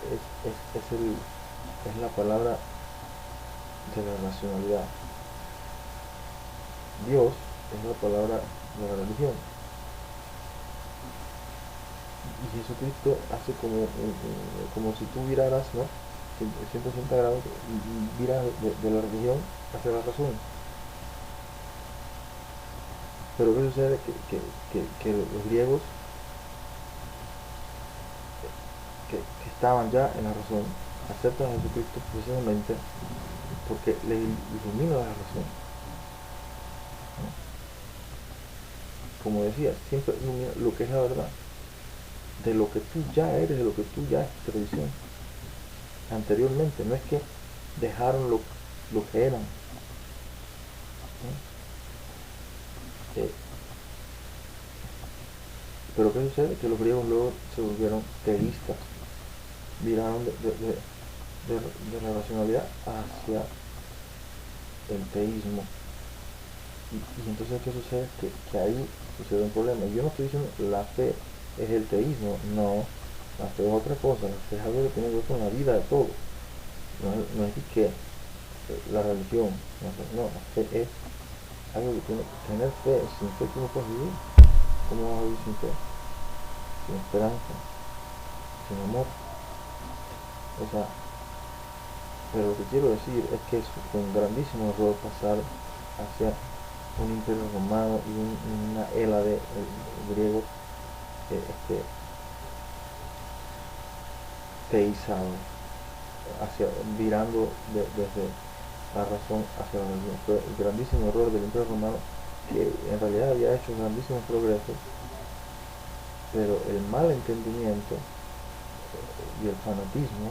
es la palabra de la racionalidad. Dios es la palabra de la religión. Y Jesucristo hace como si tú viraras, ¿no? 180 grados, y viras de la religión hacia la razón. Pero ¿qué sucede? Que los griegos que estaban ya en la razón aceptan a Jesucristo precisamente porque les ilumina la razón, ¿no? Como decía, siempre ilumina lo que es la verdad, de lo que tú ya eres, de lo que tú ya es tradición anteriormente. No es que dejaron lo que eran, ¿no? Pero ¿qué sucede? Que los griegos luego se volvieron teístas, viraron de la racionalidad hacia el teísmo. Y entonces, ¿qué sucede? Que ahí sucede un problema. Yo no estoy diciendo la fe es el teísmo, no. La fe es otra cosa, la fe es algo que tiene que ver con la vida de todos. No es que la religión, no, la fe es algo que tiene que tener fe. Sin fe tú no puedes vivir. ¿Cómo vas a vivir sin fe? Sin esperanza, sin amor. O sea, pero lo que quiero decir es que fue un grandísimo error pasar hacia un imperio romano y una Hélade griego este, teizado, virando desde la razón hacia la religión. Fue el grandísimo error del imperio romano, que en realidad había hecho grandísimos progresos, pero el mal entendimiento y el fanatismo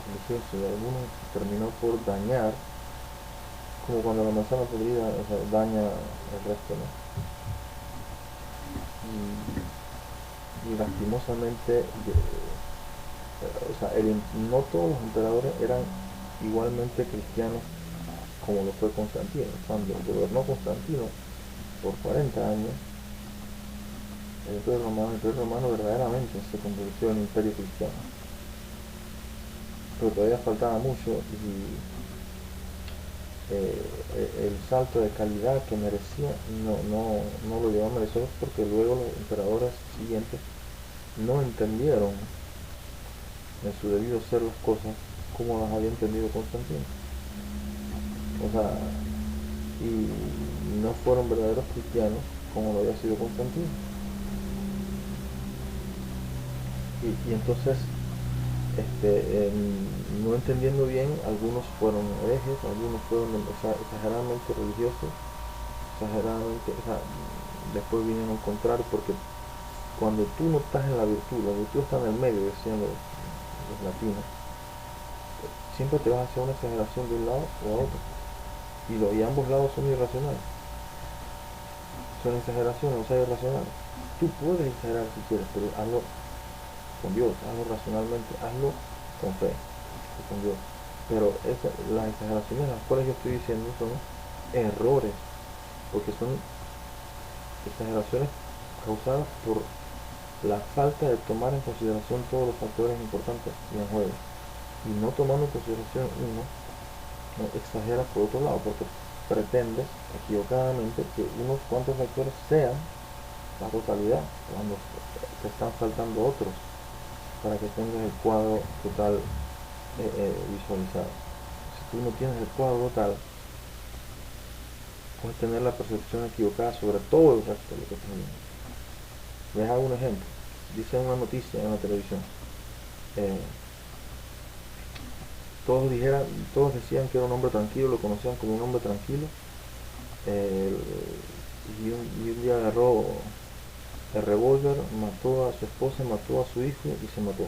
religioso de algunos terminó por dañar, como cuando la manzana podrida, o sea, daña el resto, ¿no? Y lastimosamente, o sea, no todos los emperadores eran igualmente cristianos como lo fue Constantino. Cuando gobernó Constantino por 40 años, el Imperio Romano verdaderamente se convirtió en imperio cristiano. Pero todavía faltaba mucho y el salto de calidad que merecía no lo llegó a merecer, porque luego los emperadores siguientes no entendieron en su debido ser las cosas como las había entendido Constantino. O sea, y no fueron verdaderos cristianos como lo había sido Constantino. Y entonces, no entendiendo bien, algunos fueron herejes, algunos fueron exageradamente religiosos, exageradamente, o sea, después vinieron al contrario, porque cuando tú no estás en la virtud está en el medio, decían los latinos, siempre te vas hacia una exageración de un lado o a otro, y ambos lados son irracionales, son exageraciones, o sea, irracionales. Tú puedes exagerar si quieres, pero hazlo con Dios, hazlo racionalmente, hazlo con fe, con Dios. Pero las exageraciones las cuales yo estoy diciendo son errores, porque son exageraciones causadas por la falta de tomar en consideración todos los factores importantes en juego. Y no tomando en consideración uno, no exageras por otro lado, porque pretendes equivocadamente que unos cuantos factores sean la totalidad, cuando te están faltando otros para que tengas el cuadro total visualizado. Si tú no tienes el cuadro total, puedes tener la percepción equivocada sobre todo el resto de lo que estás viendo. Les hago un ejemplo. Dice una noticia en la televisión. todos decían que era un hombre tranquilo, lo conocían como un hombre tranquilo, eh, y un día agarró el revólver, mató a su esposa, mató a su hijo y se mató.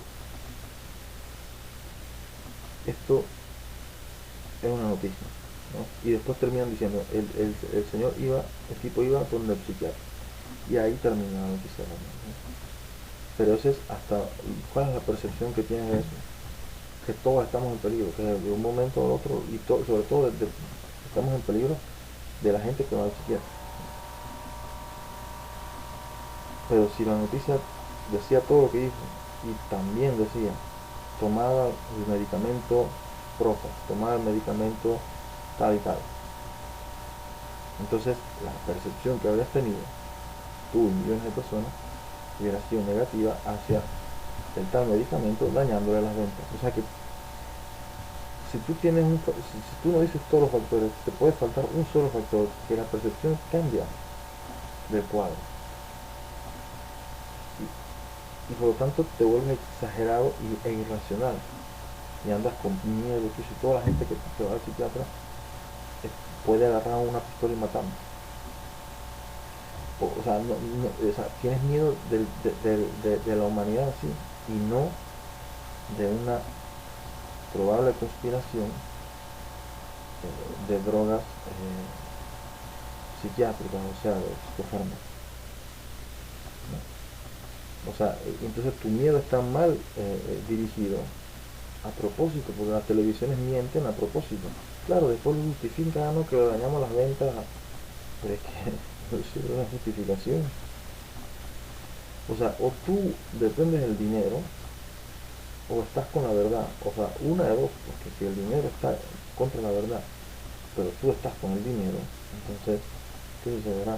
Esto es una noticia, ¿no? Y después terminan diciendo, el tipo iba donde el psiquiatra. Y ahí termina la noticia realmente, ¿no? Pero ese es hasta, ¿cuál es la percepción que tienes de eso? Que todos estamos en peligro, que de un momento al otro, y sobre todo estamos en peligro de la gente que va al psiquiatra. Pero si la noticia decía todo lo que dijo, y también decía, tomaba el medicamento Prozac, tomaba el medicamento tal y tal, entonces la percepción que habrías tenido tú y millones de personas hubiera sido negativa hacia el tal medicamento, dañándole las ventas. O sea que si tú no dices todos los factores, te puede faltar un solo factor, que la percepción cambia del cuadro. Y por lo tanto te vuelves exagerado e irracional. Y andas con miedo, que si toda la gente que va al psiquiatra puede agarrar una pistola y matarme. O sea, o sea, tienes miedo de la humanidad así, y no de una probable conspiración de drogas psiquiátricas, o sea, de psicofármacos, ¿no? O sea, entonces tu miedo está mal dirigido a propósito, porque las televisiones mienten a propósito. Claro, después lo justifican, ¿no? Que le dañamos las ventas, pero es que no sirve una justificación. O sea, o tú dependes del dinero, o estás con la verdad. O sea, una de dos, porque si el dinero está contra la verdad, pero tú estás con el dinero, entonces, ¿qué sucederá?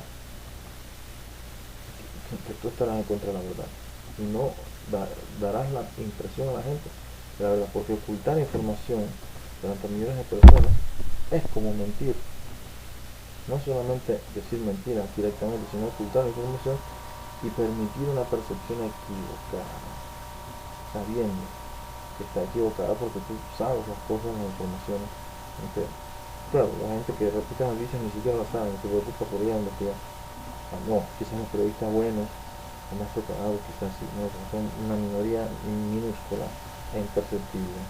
Que tú estarás en contra de la verdad. Y no darás la impresión a la gente de la verdad, porque ocultar información durante millones de personas es como mentir. No solamente decir mentiras directamente, sino ocultar información y permitir una percepción equivocada, sabiendo que está equivocada porque tú sabes las cosas, las informaciones. Entonces, claro, la gente que repite noticias ni siquiera lo sabe, se preocupa por ir a investigar. No, quizás los periodistas buenos o más preparados, quizás sí, no, son una minoría minúscula e imperceptible.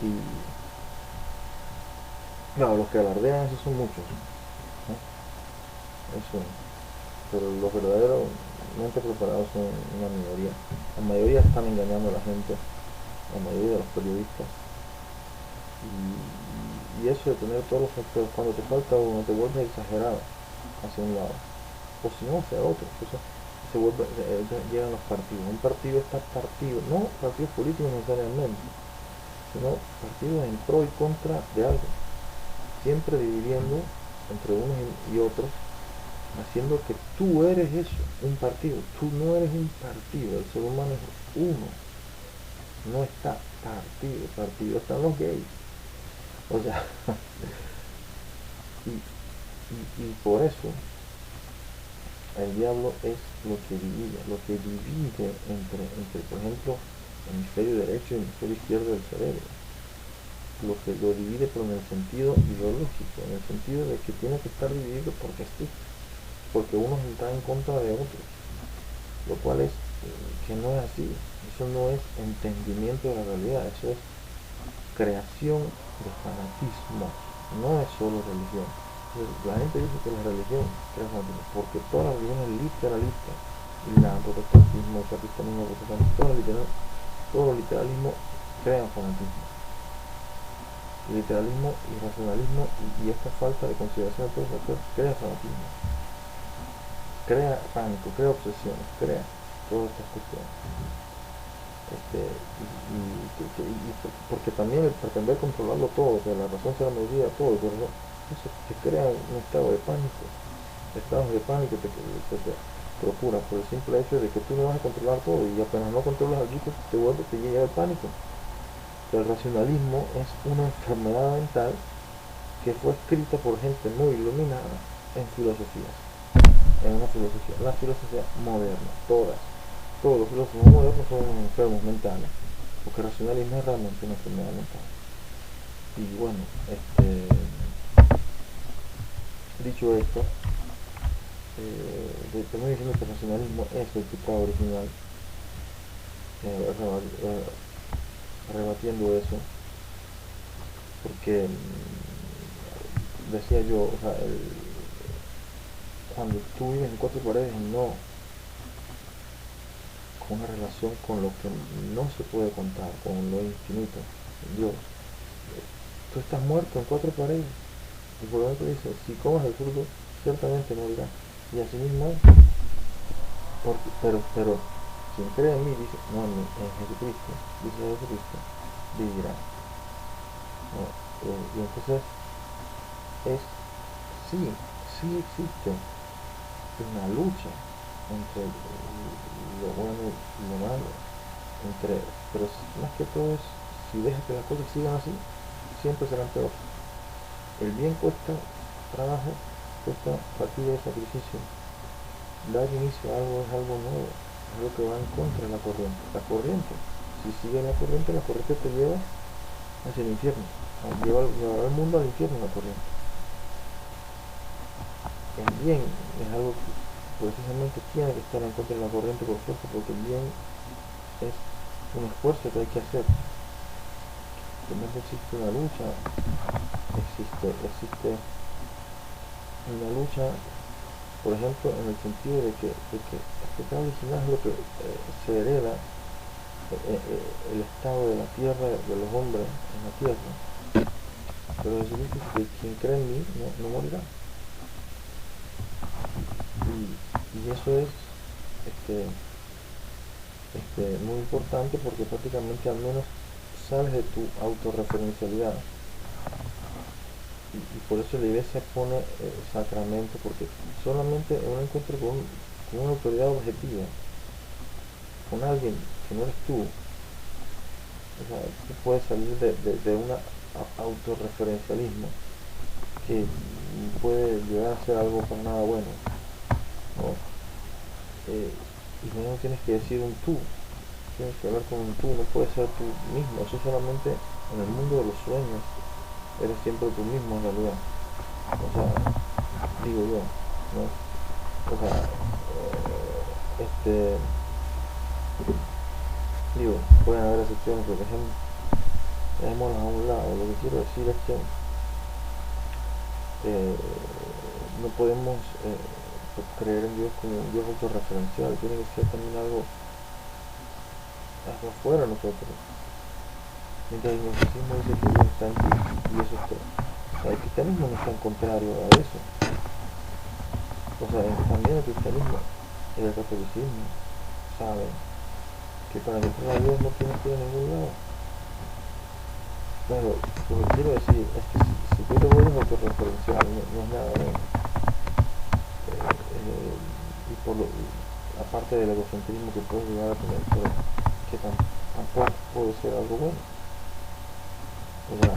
Y claro, los que alardean, esos son muchos, ¿no? Eso, pero los verdaderamente preparados son una minoría. La mayoría están engañando a la gente, la mayoría de los periodistas. Y eso de tener todos los factores, cuando te falta uno, te vuelves exagerado hacia un lado, o si no, hacia otro. Entonces llegan los partidos. Un partido está partido, no partidos políticos necesariamente, sino partidos en pro y contra de algo, siempre dividiendo entre unos y otros, haciendo que tú eres eso, un partido. Tú no eres un partido, el ser humano es uno, no está partido están los gays. O sea, y por eso el diablo es lo que divide entre, por ejemplo, el hemisferio derecho y el hemisferio izquierdo del cerebro. Lo divide, pero en el sentido ideológico, en el sentido de que tiene que estar dividido porque sí, porque uno está en contra de otros, lo cual es que no es así. Eso no es entendimiento de la realidad, eso es creación de fanatismo, no es solo religión. Entonces, la gente dice que la religión crea fanatismo, porque toda la religión es literalista, y la protestantismo, el cristianismo, todo literalismo crea fanatismo. Literalismo y racionalismo y esta falta de consideración de todos los factores crea fanatismo, crea pánico, crea obsesiones, crea todas estas cuestiones. Porque también el pretender controlarlo todo, que la razón sea la medida, todo, pero eso te crea un estado de pánico. Estados de pánico te procura por el simple hecho de que tú no vas a controlar todo, y apenas no controlas algo te llega el pánico. El racionalismo es una enfermedad mental que fue escrita por gente muy iluminada en filosofías, la filosofía moderna, todos los filósofos modernos son enfermos mentales, porque el racionalismo es realmente una enfermedad mental. Y bueno, dicho esto, termino diciendo que el racionalismo es el pecado original, rebatiendo eso, porque decía yo, o sea, cuando tú vives en cuatro paredes y no con una relación con lo que no se puede contar, con lo infinito, Dios, tú estás muerto en cuatro paredes. Y por lo tanto dice, si comes el fruto, ciertamente morirás. Y así mismo es. Pero quien cree en mí, dice, no en Jesucristo, dice Jesucristo, vivirá. ¿No? Y entonces es, sí, sí existe una lucha entre lo bueno y lo malo, pero más que todo es, si dejas que las cosas sigan así, siempre serán peor. El bien cuesta trabajo, cuesta fatiga y sacrificio. Dar inicio a algo es algo nuevo, es algo que va en contra de la corriente. La corriente, si sigue la corriente te lleva hacia el infierno. Llevará al mundo al infierno la corriente. El bien es algo que precisamente tiene que estar en contra de la corriente por fuerza, porque el bien es un esfuerzo que hay que hacer. Realmente existe una lucha, existe una lucha, por ejemplo, en el sentido de que el pecado original es lo que se hereda, el estado de la tierra, de los hombres en la tierra. Pero Jesucristo dice que quien cree en mí no morirá. Y eso es muy importante, porque prácticamente al menos sales de tu autorreferencialidad. Y por eso la iglesia pone sacramento, porque solamente en un encuentro con una autoridad objetiva, con alguien que no eres tú, o sea, tú puedes salir de un autorreferencialismo que puede llegar a ser algo para nada bueno, ¿no? Y no tienes que decir un tú, tienes que hablar con un tú, no puedes ser tú mismo. Eso solamente en el mundo de los sueños eres siempre tú mismo en realidad. O sea, digo yo, ¿no? O sea, digo, pueden haber excepciones, pero dejémoslas a un lado. Lo que quiero decir es que no podemos creer en Dios como un Dios autorreferencial, tiene que ser también algo afuera de nosotros. Mientras el gnosticismo dice que Dios está en ti, y eso es todo. O sea, el cristianismo no está en contrario a eso. O sea, también el cristianismo y el catolicismo saben que para encontrar a Dios no tienes que ir a ningún lado. Pero lo que quiero decir es que si tú te vuelves autorreferencial, no es nada bueno. Y aparte del egocentrismo que puedes llegar a tener, pero que tampoco puede ser algo bueno. O sea,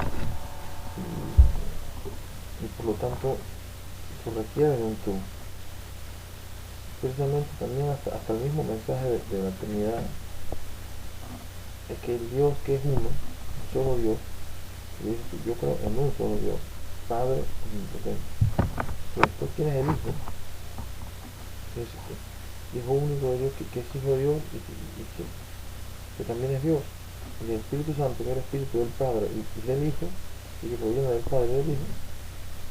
y por lo tanto, tú requieres un tú. Precisamente también hasta el mismo mensaje de la Trinidad es que el Dios que es uno, un solo Dios, yo creo en un solo Dios, Padre omnipotente. Pero después tienes el Hijo, que es Hijo único de Dios, que es Hijo de Dios y que también es Dios. Y el Espíritu Santo, que es el Espíritu del Padre y del Hijo, y que proviene del Padre y del Hijo,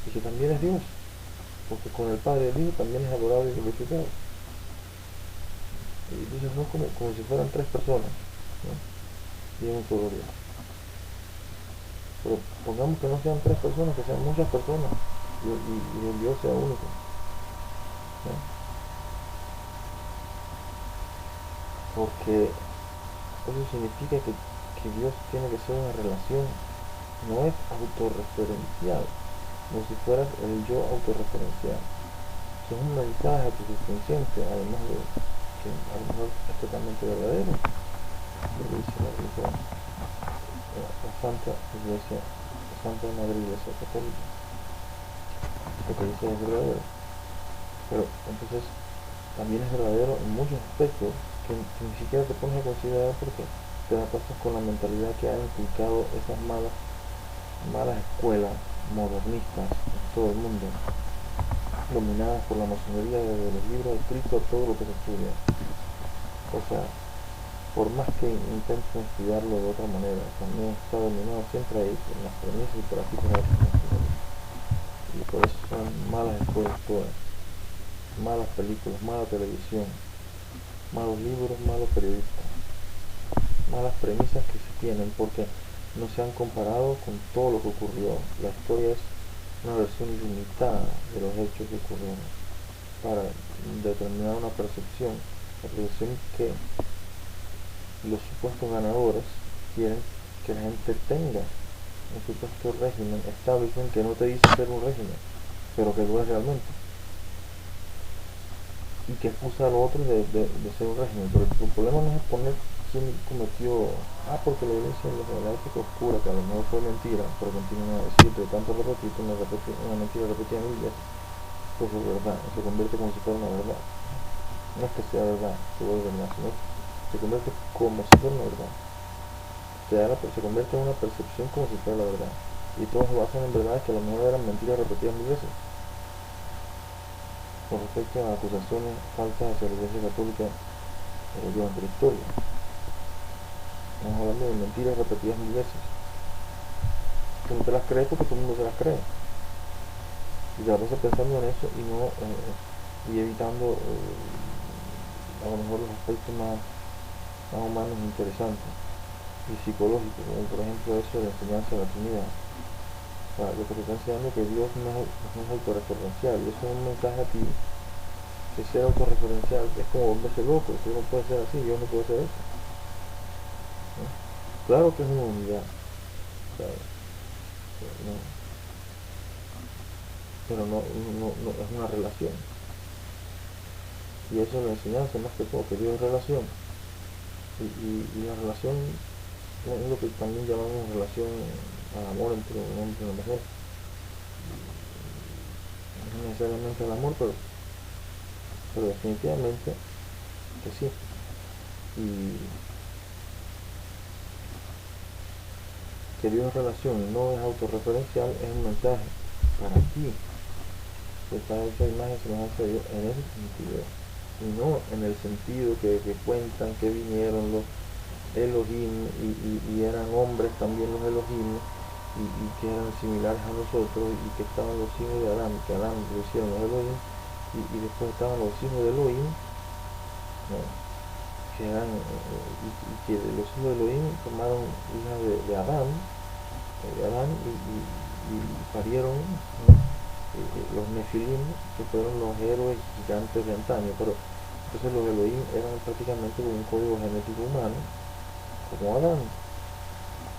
y que también es Dios, porque con el Padre y el Hijo también es adorado y glorificado. Y entonces no como si fueran tres personas, ¿no? Y es un solo Dios. Pero pongamos que no sean tres personas, que sean muchas personas, y el Dios sea único, ¿no? Porque eso significa que Dios tiene que ser una relación, no es autorreferencial, como si fueras el yo autorreferencial. Eso es un mensaje a tu subconsciente, además de que a lo mejor es totalmente verdadero, lo que dice la Santa Iglesia, la Santa Madre Iglesia Católica. Lo que dice es verdadero, pero entonces también es verdadero en muchos aspectos que ni siquiera te pones a considerar. ¿Por qué? te la pasas con la mentalidad que han inculcado esas malas escuelas modernistas en todo el mundo, dominadas por la masonería desde los libros escritos a todo lo que se estudia. O sea, por más que intenten estudiarlo de otra manera, también está dominado siempre ahí por las premisas y por las cifras de la masonería. Y por eso son malas escuelas todas, malas películas, mala televisión, malos libros, malos periodistas, malas premisas que se tienen porque no se han comparado con todo lo que ocurrió. La historia es una versión limitada de los hechos que ocurrieron para determinar una percepción, la percepción que los supuestos ganadores quieren que la gente tenga un supuesto régimen establishment que no te dice ser un régimen, pero que lo es realmente, y que excusa a lo otro de ser un régimen. Pero el problema no es poner quién cometió, porque la violencia en la época oscura, que a lo mejor fue mentira, pero continúan a decir, de tanto repetir, una mentira repetida mil veces, pues es verdad, se convierte como si fuera una verdad. No es que sea verdad, que es verdad, sino se convierte como si fuera una verdad. Se convierte en una percepción como si fuera la verdad. Y todos se basan en verdades que a lo mejor eran mentiras repetidas mil veces. Con respecto a acusaciones falsas hacia la Iglesia Católica durante la historia. Estamos hablando de mentiras repetidas mil veces. Que no te las crees porque todo el mundo se las cree. Y te la pasas pensando en eso y no y evitando a lo mejor los aspectos más humanos interesantes y psicológicos, como por ejemplo eso de la enseñanza de la Trinidad. O sea, lo que te está enseñando que Dios no es autorreferencial, y eso es un mensaje a ti, que sea autorreferencial es como volverse loco. Eso no puede ser así, Dios no puede ser eso, ¿no? Claro que es una unidad, ¿sabes? No, pero no es una relación, y eso es la enseñanza más que todo, que Dios es relación, y la relación es lo que también llamamos relación al amor entre un hombre y una mujer. No necesariamente el amor, pero definitivamente que sí. Y que Dios es relación y no es autorreferencial es un mensaje para ti, que está hecho a imagen y semejanza de Dios en ese sentido, y no en el sentido que cuentan que vinieron los Elohim y eran hombres también los Elohim, y que eran similares a nosotros, y que estaban los hijos de Adán, que Adán lo hicieron los Elohim, y después estaban los hijos de Elohim, ¿no? Que eran, y que los hijos de Elohim formaron hijas de Adán, y parieron, ¿no? Los Nefilim, que fueron los héroes gigantes de antaño. Pero entonces los Elohim eran prácticamente un código genético humano, como Adán,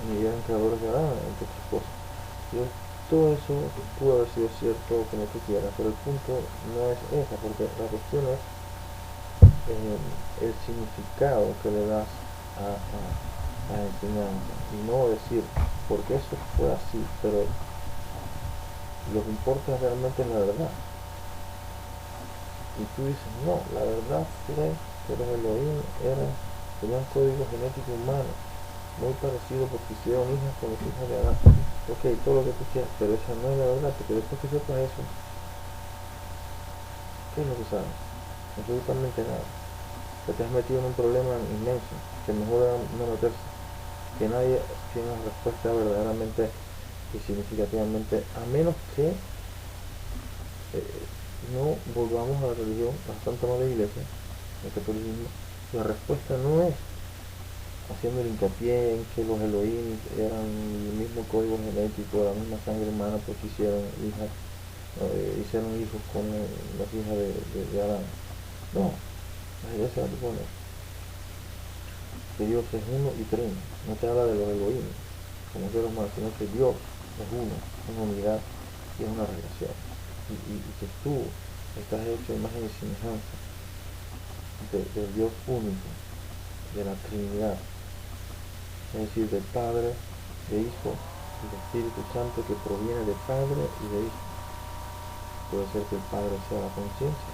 y eran creadores de Adán, entre otras cosas. Entonces, todo eso pudo haber sido cierto, como tú quieras, pero el punto no es esa, porque la cuestión es el significado que le das a la enseñanza, y no decir porque eso fue así, pero lo que importa realmente es la verdad. Y tú dices, no, la verdad fue que los Elohim tenían código genético humano, muy parecido porque hicieron hijas con los hijos de Adán. Ok, todo lo que tú quieras, pero esa no es la verdad, porque después que sepas eso, ¿qué es lo que sabes? Absolutamente nada. Que te has metido en un problema inmenso, que mejor no meterse, que nadie tiene una respuesta verdaderamente y significativamente, a menos que no volvamos a la religión, a la Santa Madre Iglesia, el catolicismo. La respuesta no es haciendo el hincapié en que los Elohim eran el mismo código genético, la misma sangre humana, porque hicieron hijos con las hijas de Adán. No, la iglesia no te pone que Dios es uno y trino. No te habla de los Elohim como seres humanos, sino que Dios es uno, es una unidad y es una relación. Y que tú estás hecho a imagen y semejanza del Dios único, de la Trinidad, es decir, del Padre, de Hijo y del Espíritu Santo, que proviene de Padre y de Hijo. Puede ser que el Padre sea la conciencia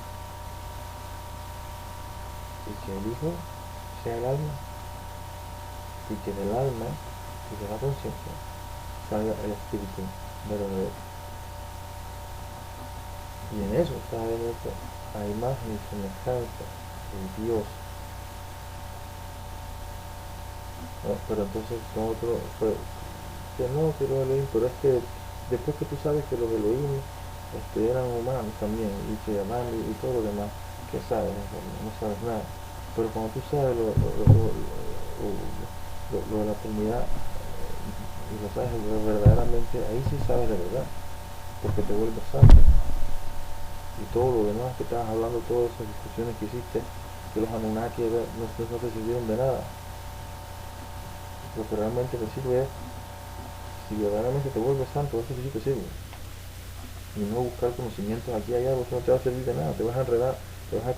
y que el Hijo sea el alma, y que del alma y de la conciencia salga el espíritu verdadero. Y en eso está hecho a imagen y semejanza de Dios. ¿No? Pero entonces nosotros, que no, que los Elohim, pero es que después que tú sabes que los Elohim eran humanos también, y que Adán y todo lo demás, ¿qué sabes? No sabes nada. Pero cuando tú sabes lo de la Trinidad y lo sabes verdaderamente, ahí sí sabes de verdad, porque te vuelves santo. Y todo lo demás que estabas hablando, todas esas discusiones que hiciste, que los Anunnaki no te sirvieron de nada. Lo que realmente te sirve es, si verdaderamente te vuelves santo, eso sí te sirve. Y no buscar conocimientos aquí y allá, porque no te va a servir de nada, te vas a enredar, te vas a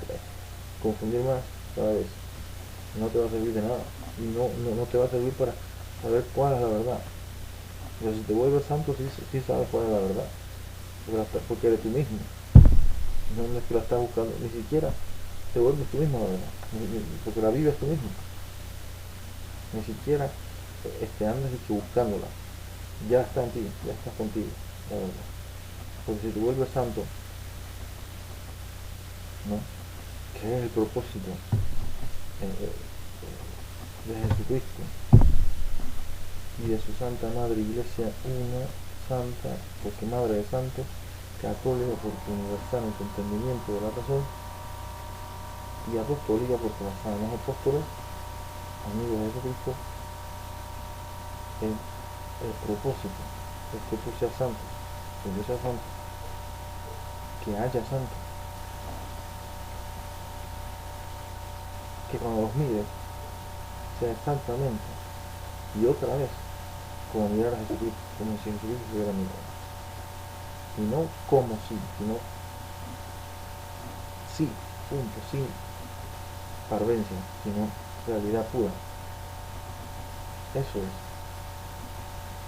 confundir más cada vez. No te va a servir de nada. Y no te va a servir para saber cuál es la verdad. Pero si te vuelves santo, sí sabes cuál es la verdad. Porque eres tú mismo. No es que la estás buscando, ni siquiera te vuelves tú mismo la verdad. Porque la vives tú mismo. Ni siquiera andas buscándola. Ya está en ti, ya está contigo, la verdad. Porque si te vuelves santo, ¿no? ¿Qué es el propósito de Jesucristo y de su Santa Madre Iglesia, una santa, porque Madre de Santos, católica porque universal en su entendimiento de la razón, y apostólica porque las sanas apóstoles, amigos de Jesucristo, el propósito es que tú seas santo, que yo sea santo, que haya santo, que cuando los mires sea exactamente y otra vez como mirar a Jesucristo, como si Jesucristo se hubiera mirado. Y no como si, sino sí, punto, sin parvencia, sino realidad pura. Eso es,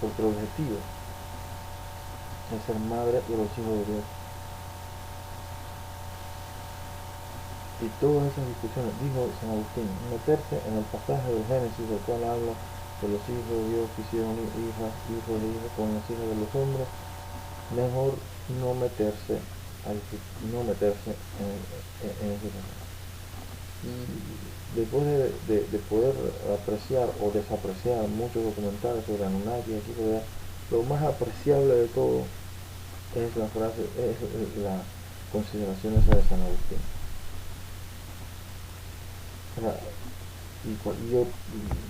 porque el objetivo es ser madre de los hijos de Dios. Y todas esas discusiones, dijo San Agustín, meterse en el pasaje del Génesis, del cual habla de los hijos de Dios que hicieron hijos de hijos con las hijas de los hombres, mejor no meterse en ese tema. Y después de poder apreciar o desapreciar muchos documentales sobre Anunnaki, lo más apreciable de todo es la frase, es la consideración esa de San Agustín. Y yo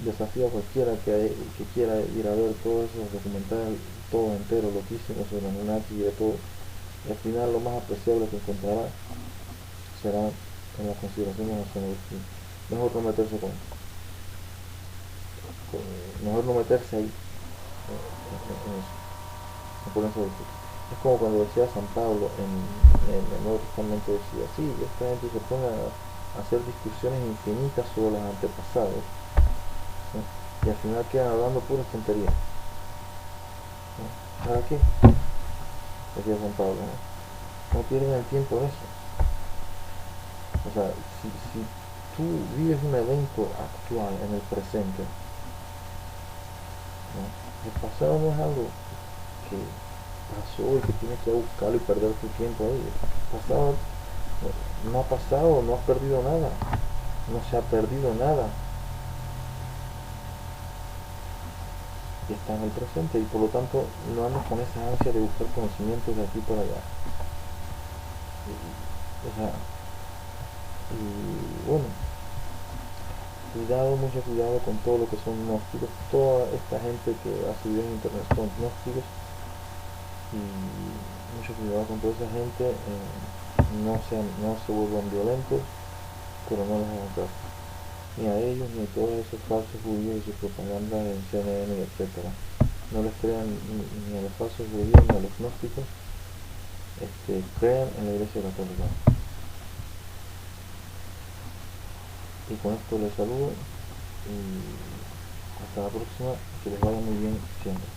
desafío a cualquiera que quiera ir a ver todos esos documentales, todo entero, loquísimos sobre Anunnaki y de todo. Y al final lo más apreciable que encontrará será en las consideraciones de San Agustín. Mejor no meterse mejor no meterse ahí en eso, no ponerse a discutir. Es como cuando decía San Pablo en el Nuevo Testamento, decía, sí, esta gente se pone a hacer discusiones infinitas sobre los antepasados, ¿sí? Y al final quedan hablando pura tontería, ¿no? ¿Para qué? Decía San Pablo, no pierden el tiempo en eso. O sea, si tú vives un evento actual en el presente, ¿no? El pasado no es algo que pasó y que tienes que buscarlo y perder tu tiempo ahí. El pasado no ha pasado, no has perdido nada, no se ha perdido nada, y está en el presente, y por lo tanto no andas con esa ansia de buscar conocimientos de aquí para allá. O sea, y bueno, mucho cuidado con todo lo que son gnósticos. Toda esta gente que ha subido en internet son gnósticos, y mucho cuidado con toda esa gente. No se vuelvan violentos, pero no les hagan caso, ni a ellos ni a todos esos falsos judíos y sus propagandas en CNN y etcétera. No les crean ni a los falsos judíos ni a los gnósticos. Crean en la Iglesia Católica. Y con esto les saludo y hasta la próxima, que les vaya muy bien siempre.